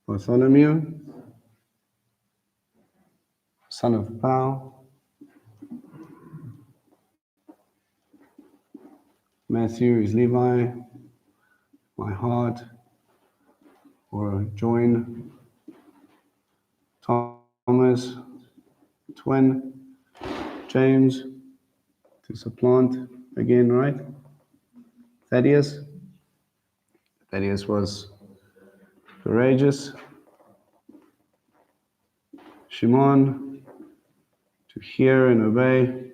Bartholomew, son of plow. Matthew is Levi, my heart, or join. Thomas, twin. James, to supplant, again, right? Thaddeus. Thaddeus was courageous. Shimon, to hear and obey.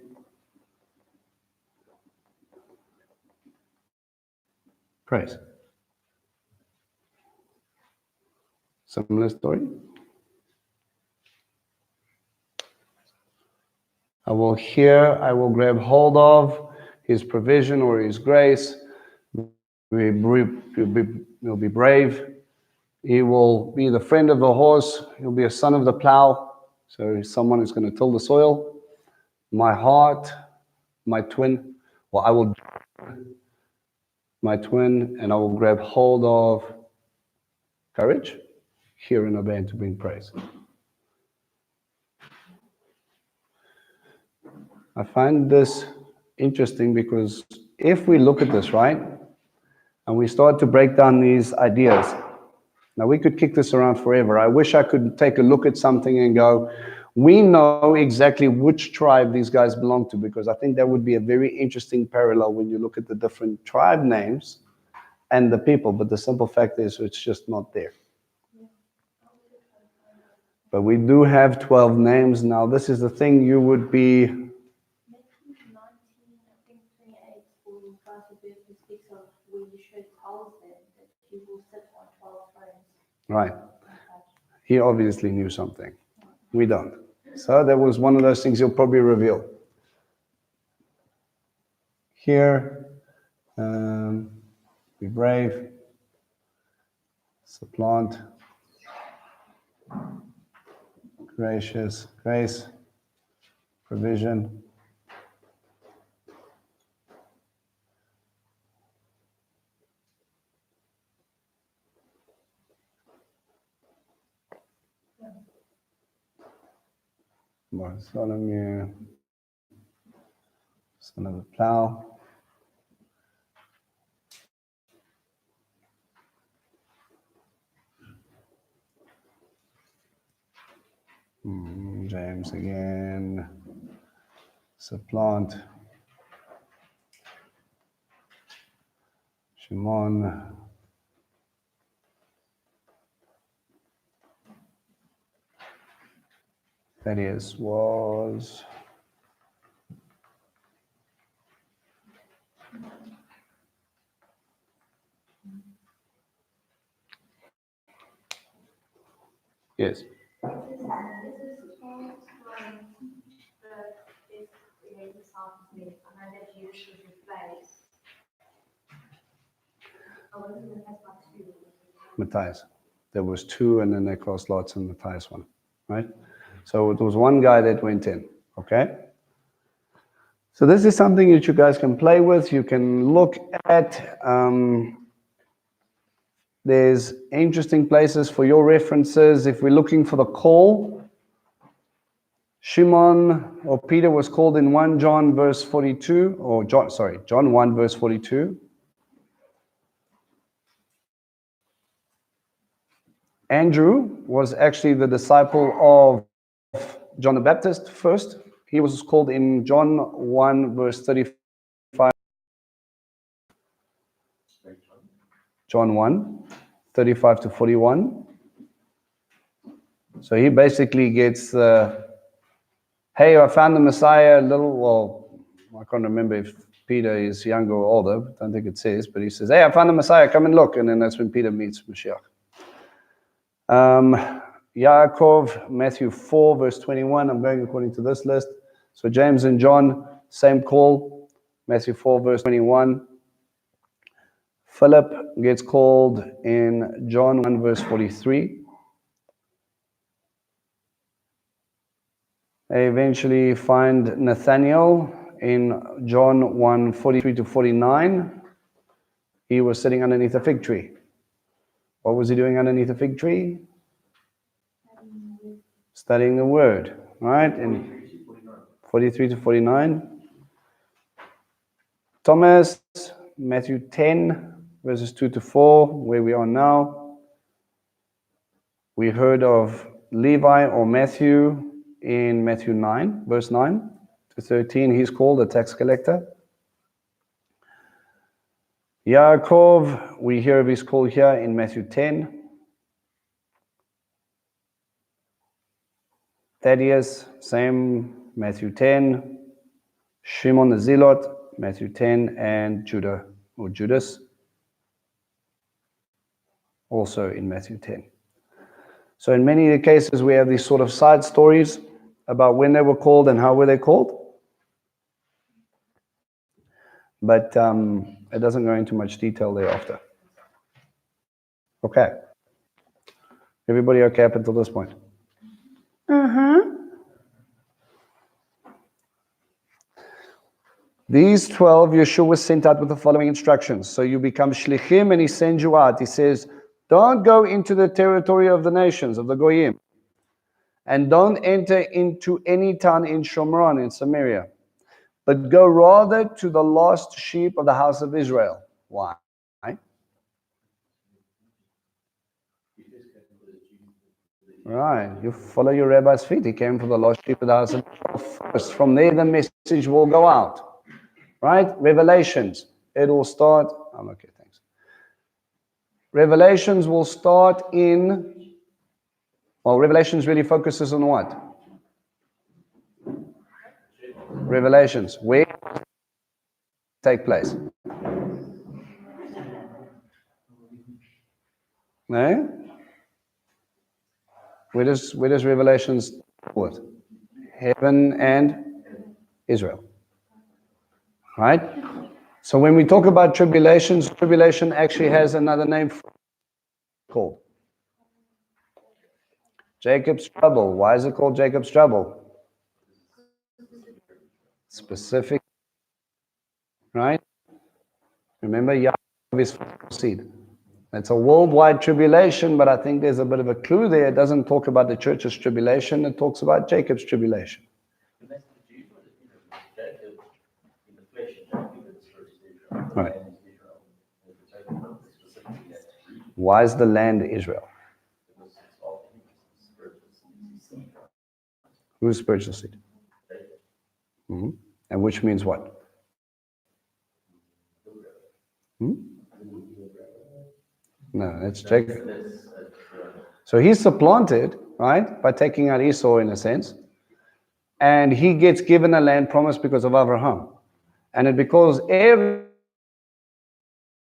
Praise. Similar story. I will hear, I will grab hold of his provision or his grace. He'll be brave. He will be the friend of the horse. He'll be a son of the plow. So he's someone who's going to till the soil. My heart, my twin. Well, I will my twin, and I will grab hold of courage, hear and obey, and to bring praise. I find this interesting because if we look at this, right, and we start to break down these ideas, now we could kick this around forever. I wish I could take a look at something and go, we know exactly which tribe these guys belong to, because I think that would be a very interesting parallel when you look at the different tribe names and the people, but the simple fact is it's just not there. But we do have 12 names. Now, this is the thing you would be... 19, I think 28, when Pastor speaks of when Yeshua tells them that he will sit on 12 thrones. Right. He obviously knew something. We don't. So that was one of those things he'll probably reveal. Here, be brave, supplant, gracious, grace, provision. Bartholomew, son of the plow. James again, supplant. Shimon. Thaddeus was Yes. This is 12 times is creating something. I know that Judas was replaced. I wasn't in Matthias 2. Matthias. There was two, and then they cast lots in Matthias one, right? So it was one guy that went in, okay? So this is something that you guys can play with. You can look at. There's interesting places for your references. If we're looking for the call, Shimon or Peter was called in 1 John verse 42, or John 1 verse 42. Andrew was actually the disciple of John the Baptist first. He was called in John 1 verse 35. John 1, 35 to 41. So he basically gets, hey, I found the Messiah, I can't remember if Peter is younger or older, I don't think it says, but he says, hey, I found the Messiah, come and look. And then that's when Peter meets Mashiach. Yaakov, Matthew 4, verse 21, I'm going according to this list. So James and John, same call, Matthew 4, verse 21. Philip gets called in John 1, verse 43. They eventually find Nathanael in John 1, 43 to 49. He was sitting underneath a fig tree. What was he doing underneath a fig tree? Studying the word, right? In 43 to 49. Thomas, Matthew 10, verses 2 to 4, where we are now. We heard of Levi or Matthew in Matthew 9, verse 9 to 13. He's called a tax collector. Yaakov, we hear of his call here in Matthew 10. Thaddeus, same, Matthew 10. Shimon the Zealot, Matthew 10, and Judah or Judas, also in Matthew 10. So in many cases, we have these sort of side stories about when they were called and how were they called. But it doesn't go into much detail thereafter. Okay. Everybody okay up until this point? These 12, Yeshua was sent out with the following instructions. So you become shlichim and he sends you out. He says, don't go into the territory of the nations, of the Goyim. And don't enter into any town in Shomron, in Samaria. But go rather to the lost sheep of the house of Israel. Why? Right. You follow your rabbi's feet. He came for the lost sheep of the house of Israel first. From there, the message will go out. Right? Revelations. It will start. I'm okay, thanks. Revelations will start in. Well, Revelations really focuses on what? Revelations. Where take place? No? Where does Revelations what? Heaven and Israel. Right? So when we talk about tribulations, tribulation actually has another name called Jacob's trouble. Why is it called Jacob's trouble? Specific. Right? Remember, Yaakov is seed. It's a worldwide tribulation, but I think there's a bit of a clue there. It doesn't talk about the church's tribulation. It talks about Jacob's tribulation. And that's the Jews, what it is. Jacob in the flesh, Jacob in the spirit is Israel. Right. The land is Israel. And if we're taking from specifically that region, Why is the land Israel? because it's all spiritual seed. Who's spiritual seed? Jacob. And which means what? No, that's Jacob. So he's supplanted, right, by taking out Esau in a sense. And he gets given a land promise because of Abraham. And it because Eretz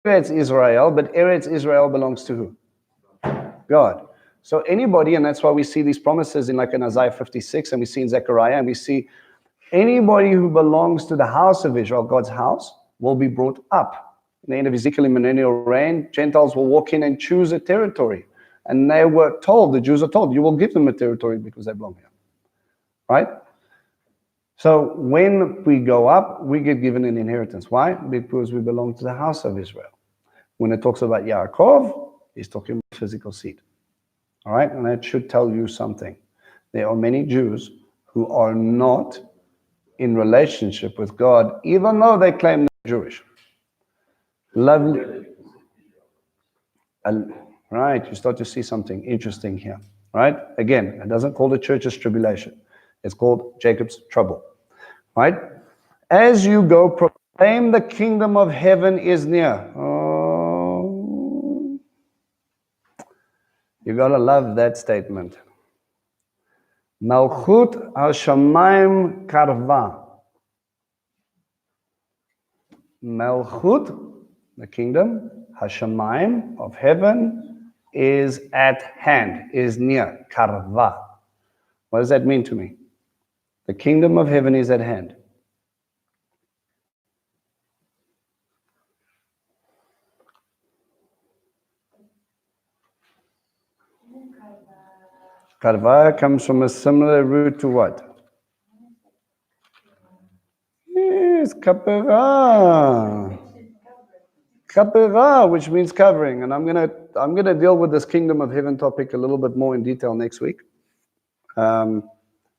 Israel, but Eretz Israel belongs to who? God. So anybody, and that's why we see these promises in Isaiah 56, and we see in Zechariah, and we see anybody who belongs to the house of Israel, God's house, will be brought up. In the end of Ezekiel in millennial reign, Gentiles will walk in and choose a territory. And they were told, the Jews are told, you will give them a territory because they belong here. Right? So when we go up, we get given an inheritance. Why? Because we belong to the house of Israel. When it talks about Yaakov, he's talking about physical seed. All right? And that should tell you something. There are many Jews who are not in relationship with God, even though they claim they're Jewish. Lovely. Right, you start to see something interesting here. Right? Again, it doesn't call the church's tribulation. It's called Jacob's trouble. Right? As you go, proclaim the kingdom of heaven is near. Oh, you gotta love that statement. Malchut ha-shamayim karva. Malchut, the kingdom, ha-shamayim, of heaven, is at hand, is near, karva. What does that mean to me? The kingdom of heaven is at hand. Karva comes from a similar root to what? Yes, kapara. Kapara, which means covering. And I'm gonna deal with this kingdom of heaven topic a little bit more in detail next week. In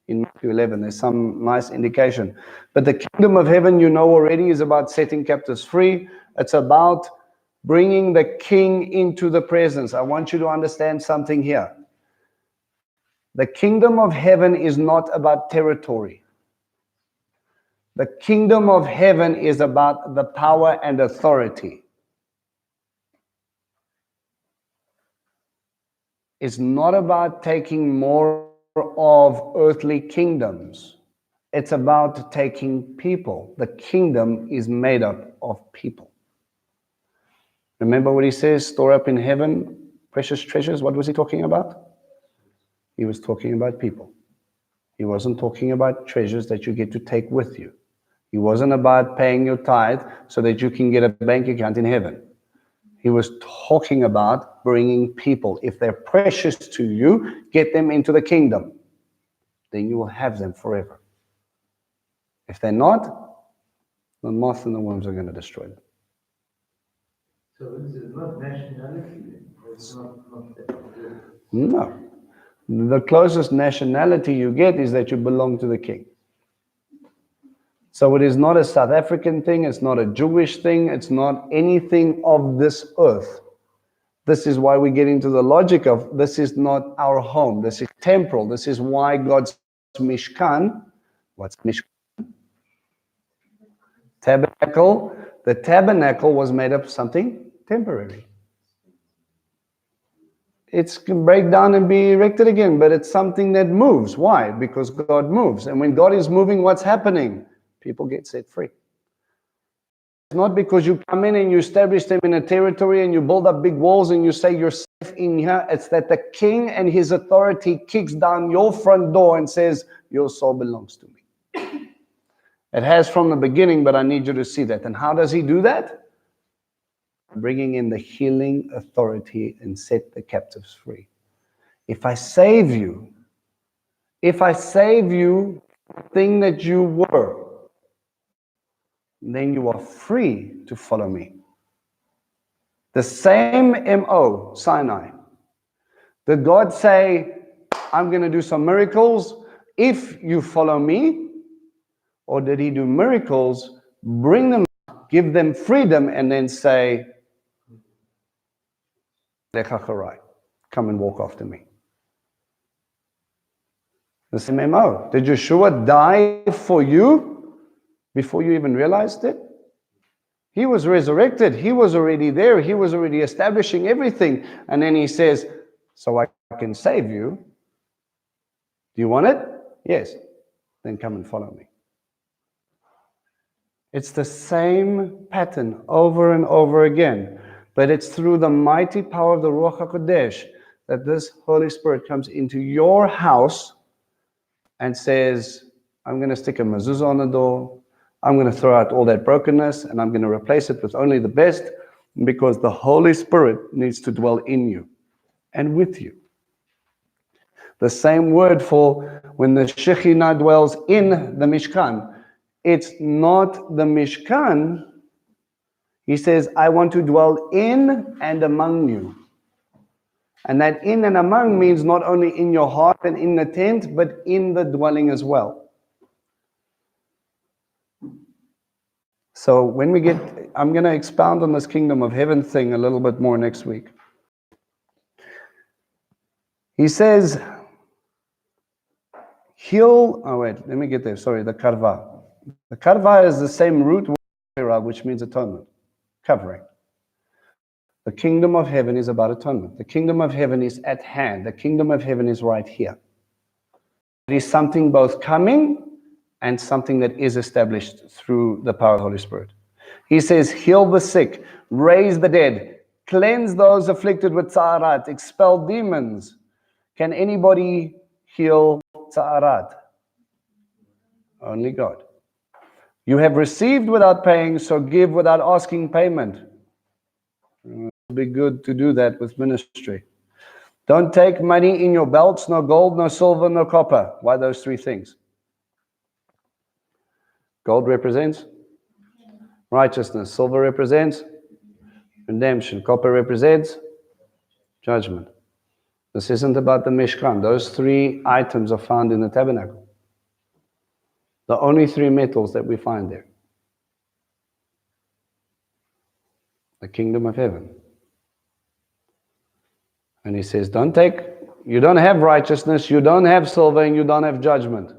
Matthew 11, there's some nice indication. But the kingdom of heaven, you know already, is about setting captives free. It's about bringing the king into the presence. I want you to understand something here. The kingdom of heaven is not about territory. The kingdom of heaven is about the power and authority. It's not about taking more of earthly kingdoms. It's about taking people. The kingdom is made up of people. Remember what he says, store up in heaven precious treasures? What was he talking about? He was talking about people. He wasn't talking about treasures that you get to take with you. He wasn't about paying your tithe so that you can get a bank account in heaven. He was talking about bringing people. If they're precious to you, get them into the kingdom. Then you will have them forever. If they're not, the moth and the worms are going to destroy them. So this is not nationality, it's not No. The closest nationality you get is that you belong to the king. So it is not a South African thing, it's not a Jewish thing, it's not anything of this earth. This is why we get into the logic of this is not our home, this is temporal. This is why God's Mishkan, what's Mishkan? Tabernacle. The tabernacle was made of something temporary. It can break down and be erected again, but it's something that moves. Why? Because God moves. And when God is moving, what's happening? People get set free. It's not because you come in and you establish them in a territory and you build up big walls and you say you're safe in here. It's that the king and his authority kicks down your front door and says, your soul belongs to me. It has from the beginning, but I need you to see that. And how does he do that? Bringing in the healing authority and set the captives free. If I save you, the thing that you were, then you are free to follow me. The same MO, Sinai. Did God say, I'm going to do some miracles if you follow me? Or did he do miracles, bring them, give them freedom, and then say, come and walk after me? The same MO. Did Yeshua die for you before you even realized it? He was resurrected. He was already there. He was already establishing everything. And then he says, so I can save you. Do you want it? Yes. Then come and follow me. It's the same pattern over and over again. But it's through the mighty power of the Ruach HaKodesh that this Holy Spirit comes into your house and says, I'm going to stick a mezuzah on the door, I'm going to throw out all that brokenness, and I'm going to replace it with only the best, because the Holy Spirit needs to dwell in you and with you. The same word for when the Shekhinah dwells in the Mishkan. It's not the Mishkan. He says, I want to dwell in and among you. And that in and among means not only in your heart and in the tent, but in the dwelling as well. So when we get, I'm going to expound on this kingdom of heaven thing a little bit more next week. He says, let me get there. Sorry, the karva. The karva is the same root word, which means atonement, covering. The kingdom of heaven is about atonement. The kingdom of heaven is at hand. The kingdom of heaven is right here. It is something both coming and something that is established through the power of the Holy Spirit. He says, heal the sick, raise the dead, cleanse those afflicted with tza'arat, expel demons. Can anybody heal tza'arat? Only God. You have received without paying, so give without asking payment. It would be good to do that with ministry. Don't take money in your belts, no gold, no silver, no copper. Why those three things? Gold represents righteousness. Silver represents redemption. Copper represents judgment. This isn't about the Mishkan. Those three items are found in the tabernacle. The only three metals that we find there. The kingdom of heaven. And he says, you don't have righteousness, you don't have silver, and you don't have judgment.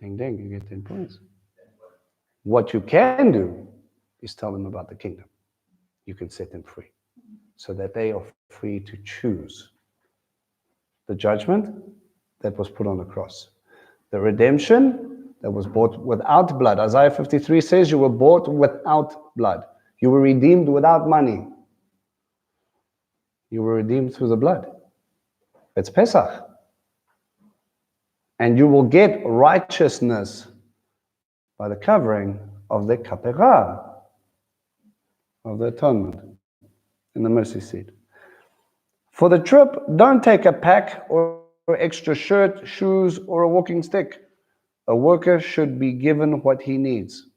Ding, ding, you get 10 points. What you can do is tell them about the kingdom. You can set them free so that they are free to choose the judgment that was put on the cross, the redemption that was bought without blood. Isaiah 53 says you were bought without blood. You were redeemed without money. You were redeemed through the blood. It's Pesach. And you will get righteousness by the covering of the kapera, of the atonement in the mercy seat. For the trip, don't take a pack or extra shirt, shoes, or a walking stick. A worker should be given what he needs.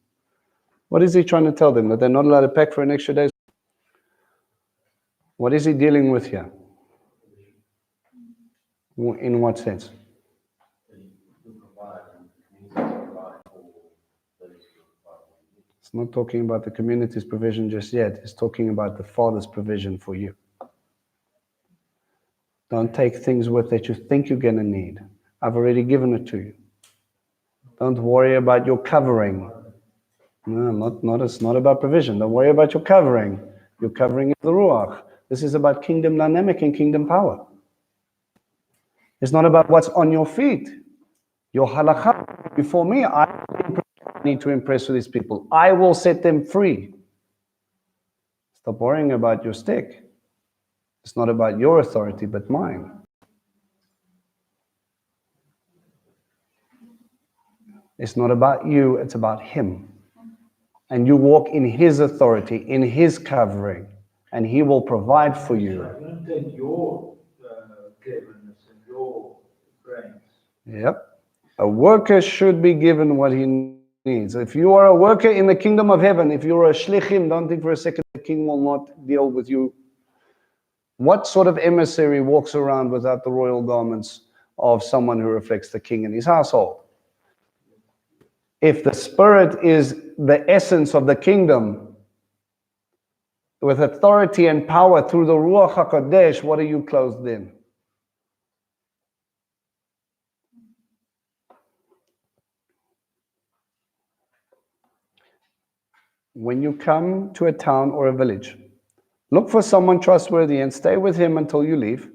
What is he trying to tell them? That they're not allowed to pack for an extra day? What is he dealing with here? In what sense? It's not talking about the community's provision just yet. It's talking about the Father's provision for you. Don't take things with that you think you're going to need. I've already given it to you. Don't worry about your covering. No, it's not about provision. Don't worry about your covering. Your covering is the Ruach. This is about kingdom dynamic and kingdom power. It's not about what's on your feet. Your halakha before me, I need to impress with these people. I will set them free. Stop worrying about your stick. It's not about your authority, but mine. It's not about you, it's about him. And you walk in his authority, in his covering, and he will provide for you. Don't take your cleverness and your brains. Yep. A worker should be given what he needs. If you are a worker in the kingdom of heaven, if you're a shlichim, don't think for a second the king will not deal with you. What sort of emissary walks around without the royal garments of someone who reflects the king in his household? If the Spirit is the essence of the kingdom, with authority and power through the Ruach HaKodesh, what are you clothed in? When you come to a town or a village, look for someone trustworthy and stay with him until you leave.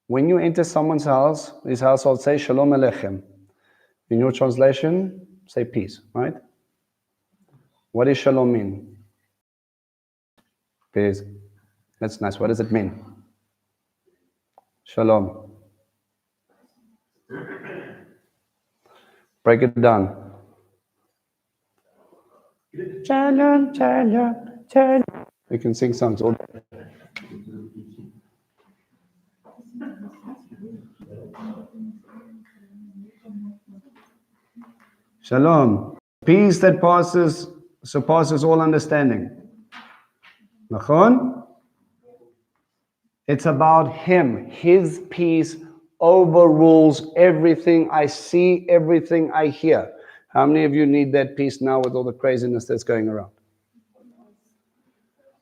When you enter someone's house, his household, say Shalom Aleichem. In your translation, say peace, right? What does shalom mean? Peace. That's nice. What does it mean? Shalom. Break it down. Shalom, shalom, shalom. We can sing songs all day. Shalom. Peace that surpasses all understanding. Nachon? It's about Him. His peace overrules everything I see, everything I hear. How many of you need that peace now with all the craziness that's going around?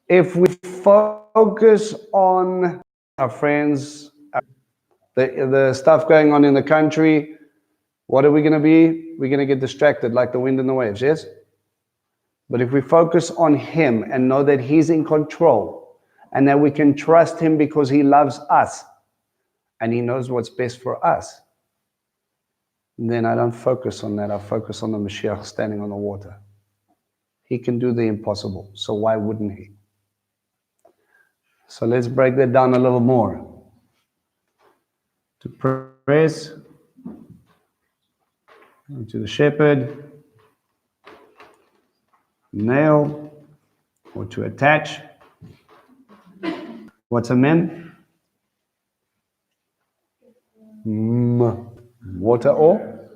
If we focus on our friends, the stuff going on in the country, what are we going to be? We're going to get distracted like the wind and the waves, yes? But if we focus on Him and know that He's in control and that we can trust Him because He loves us and He knows what's best for us, then I don't focus on that. I focus on the Mashiach standing on the water. He can do the impossible, so why wouldn't He? So let's break that down a little more. To press to the shepherd, nail, or to attach. What's a mem? Water or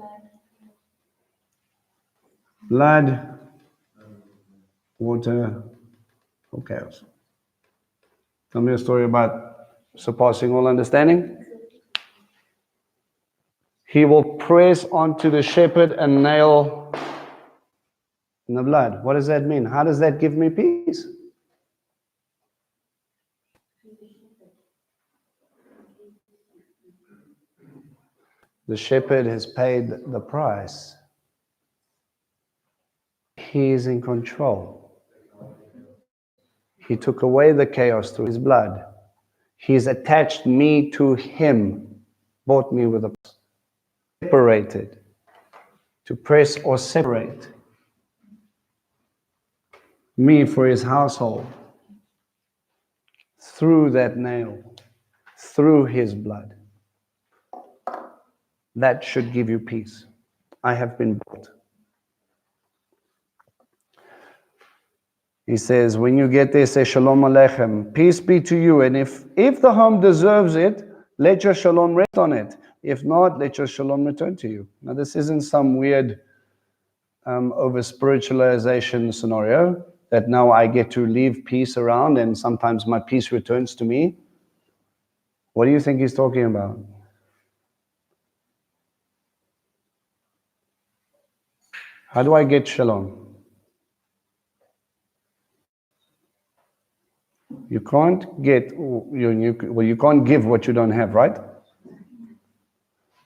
blood, water, or chaos. Tell me a story about surpassing all understanding. He will press onto the shepherd and nail in the blood. What does that mean? How does that give me peace? The shepherd has paid the price. He is in control. He took away the chaos through His blood. He's attached me to Him, bought me with a separated, to press or separate me for His household through that nail, through His blood. That should give you peace. I have been bought. He says, when you get there, say Shalom Aleichem, peace be to you. And if the home deserves it, let your shalom rest on it. If not, let your shalom return to you. Now, this isn't some weird over-spiritualization scenario that now I get to leave peace around and sometimes my peace returns to me. What do you think he's talking about? How do I get shalom? You can't get, you can't give what you don't have, right?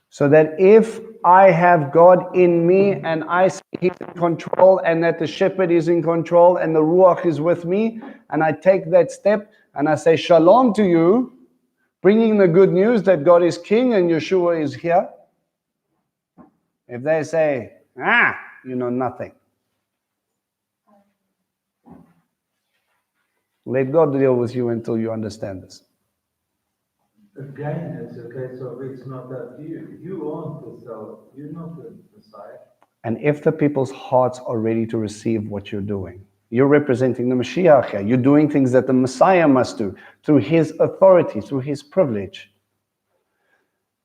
So that if I have God in me and I see He's in control and that the shepherd is in control and the Ruach is with me, and I take that step and I say shalom to you, bringing the good news that God is king and Yeshua is here. If they say, you know nothing. Let God deal with you until you understand this. Again, it's a case of it's not up to you. You aren't the self. You're not the Messiah. And if the people's hearts are ready to receive what you're doing, you're representing the Mashiach here. You're doing things that the Messiah must do through His authority, through His privilege.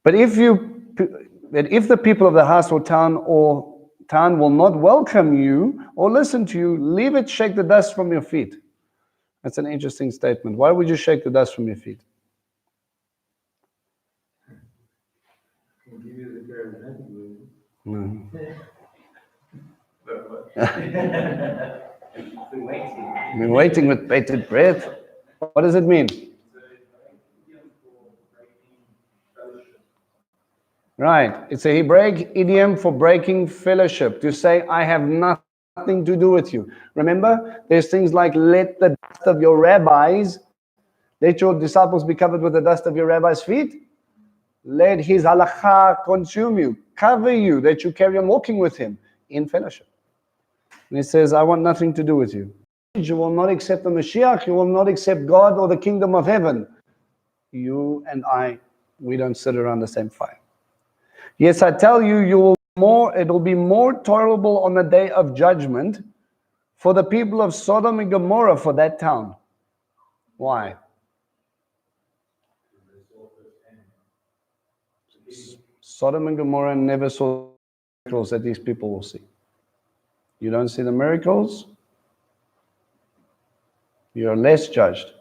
But if the people of the house or town will not welcome you or listen to you, leave it, shake the dust from your feet. That's an interesting statement. Why would you shake the dust from your feet? I can give you the charismatic version. No. Been waiting. I've been waiting with bated breath. What does it mean? Right. It's a Hebraic idiom for breaking fellowship. To say, I have nothing to do with you. Remember, there's things like let the dust of your rabbis, let your disciples be covered with the dust of your rabbis' feet. Let his halakha consume you, cover you, that you carry on walking with him in fellowship. And he says, I want nothing to do with you. You will not accept the Mashiach, you will not accept God or the kingdom of heaven. You and I, we don't sit around the same fire. Yes, I tell you, it will be more tolerable on the day of judgment for the people of Sodom and Gomorrah, for that town. Why? Sodom and Gomorrah never saw the miracles that these people will see. You don't see the miracles, you're less judged.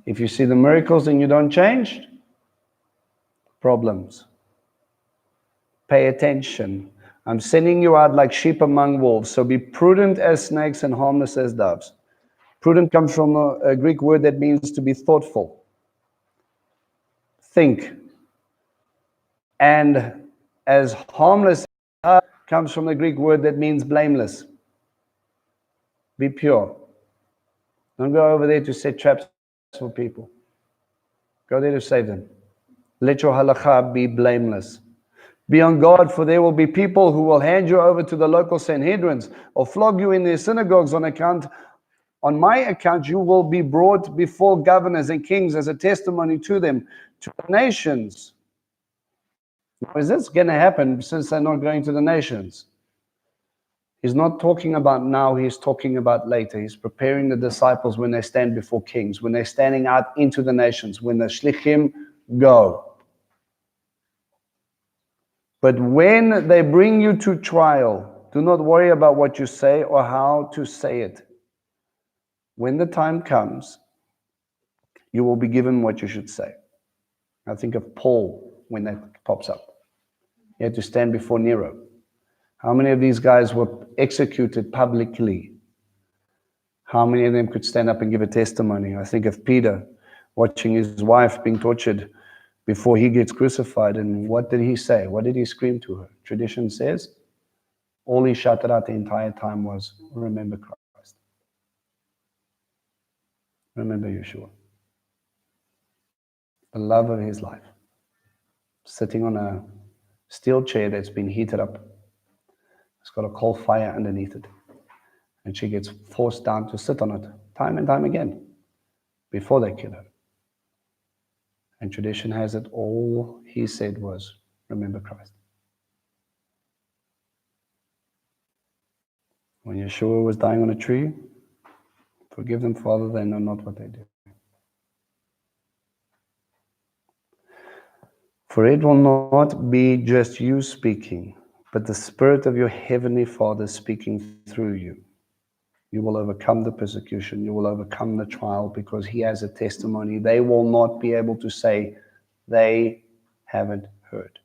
If you see the miracles and you don't change, problems. Pay attention. I'm sending you out like sheep among wolves, so be prudent as snakes and harmless as doves. Prudent comes from a Greek word that means to be thoughtful. Think. And as harmless comes from the Greek word that means blameless. Be pure. Don't go over there to set traps for people. Go there to save them. Let your halakha be blameless. Be on guard, for there will be people who will hand you over to the local Sanhedrins or flog you in their synagogues on my account. You will be brought before governors and kings as a testimony to them, to the nations. Now, is this going to happen since they're not going to the nations? He's not talking about now, he's talking about later. He's preparing the disciples when they stand before kings, when they're standing out into the nations, when the shlichim go. But when they bring you to trial, do not worry about what you say or how to say it. When the time comes, you will be given what you should say. I think of Paul when that pops up. He had to stand before Nero. How many of these guys were executed publicly? How many of them could stand up and give a testimony? I think of Peter watching his wife being tortured before he gets crucified. And what did he say? What did he scream to her? Tradition says, all he shouted out the entire time was, remember Christ. Remember Yeshua. The love of his life. Sitting on a steel chair that's been heated up. It's got a coal fire underneath it. And she gets forced down to sit on it time and time again before they kill her. And tradition has it, all he said was, remember Christ. When Yeshua was dying on a tree, forgive them, Father, they know not what they do. For it will not be just you speaking, but the Spirit of your Heavenly Father speaking through you. You will overcome the persecution. You will overcome the trial because he has a testimony. They will not be able to say they haven't heard.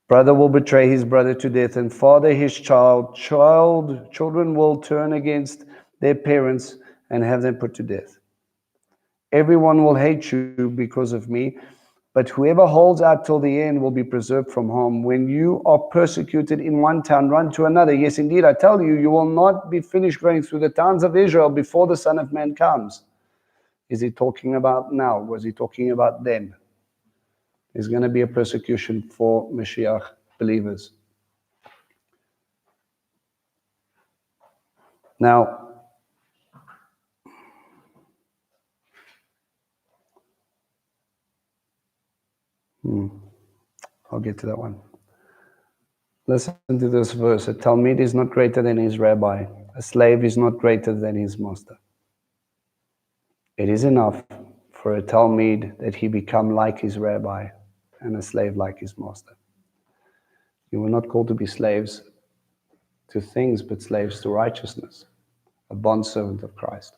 Brother will betray his brother to death, and father his child. Children will turn against their parents and have them put to death. Everyone will hate you because of me, but whoever holds out till the end will be preserved from harm. When you are persecuted in one town, run to another. Yes, indeed, I tell you, you will not be finished going through the towns of Israel before the Son of Man comes. Is he talking about now? Was he talking about then? There's going to be a persecution for Mashiach believers. Now, I'll get to that one. Listen to this verse. A Talmid is not greater than his rabbi. A slave is not greater than his master. It is enough for a Talmid that he become like his rabbi and a slave like his master. You were not called to be slaves to things, but slaves to righteousness, a bondservant of Christ.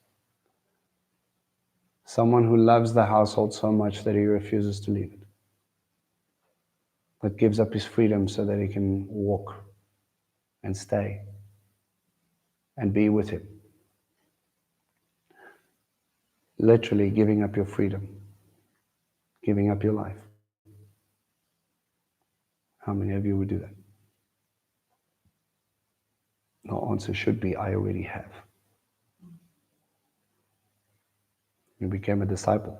Someone who loves the household so much that he refuses to leave it. That gives up his freedom so that he can walk and stay and be with him. Literally giving up your freedom, giving up your life. How many of you would do that? The answer should be, I already have. You became a disciple.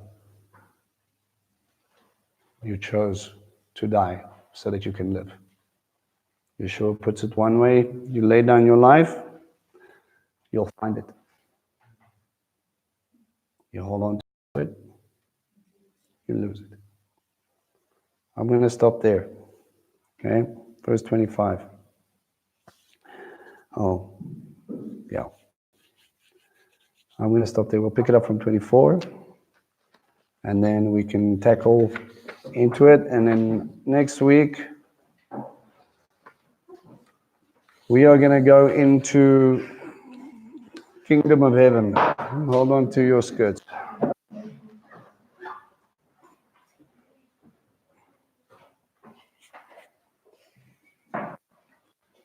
You chose to die so that you can live. Yeshua puts it one way, you lay down your life, you'll find it. You hold on to it, you lose it. I'm going to stop there. Okay? Verse 25. Oh, yeah. I'm going to stop there. We'll pick it up from 24. And then we can tackle into it. And then next week, we are going to go into Kingdom of Heaven. Hold on to your skirts.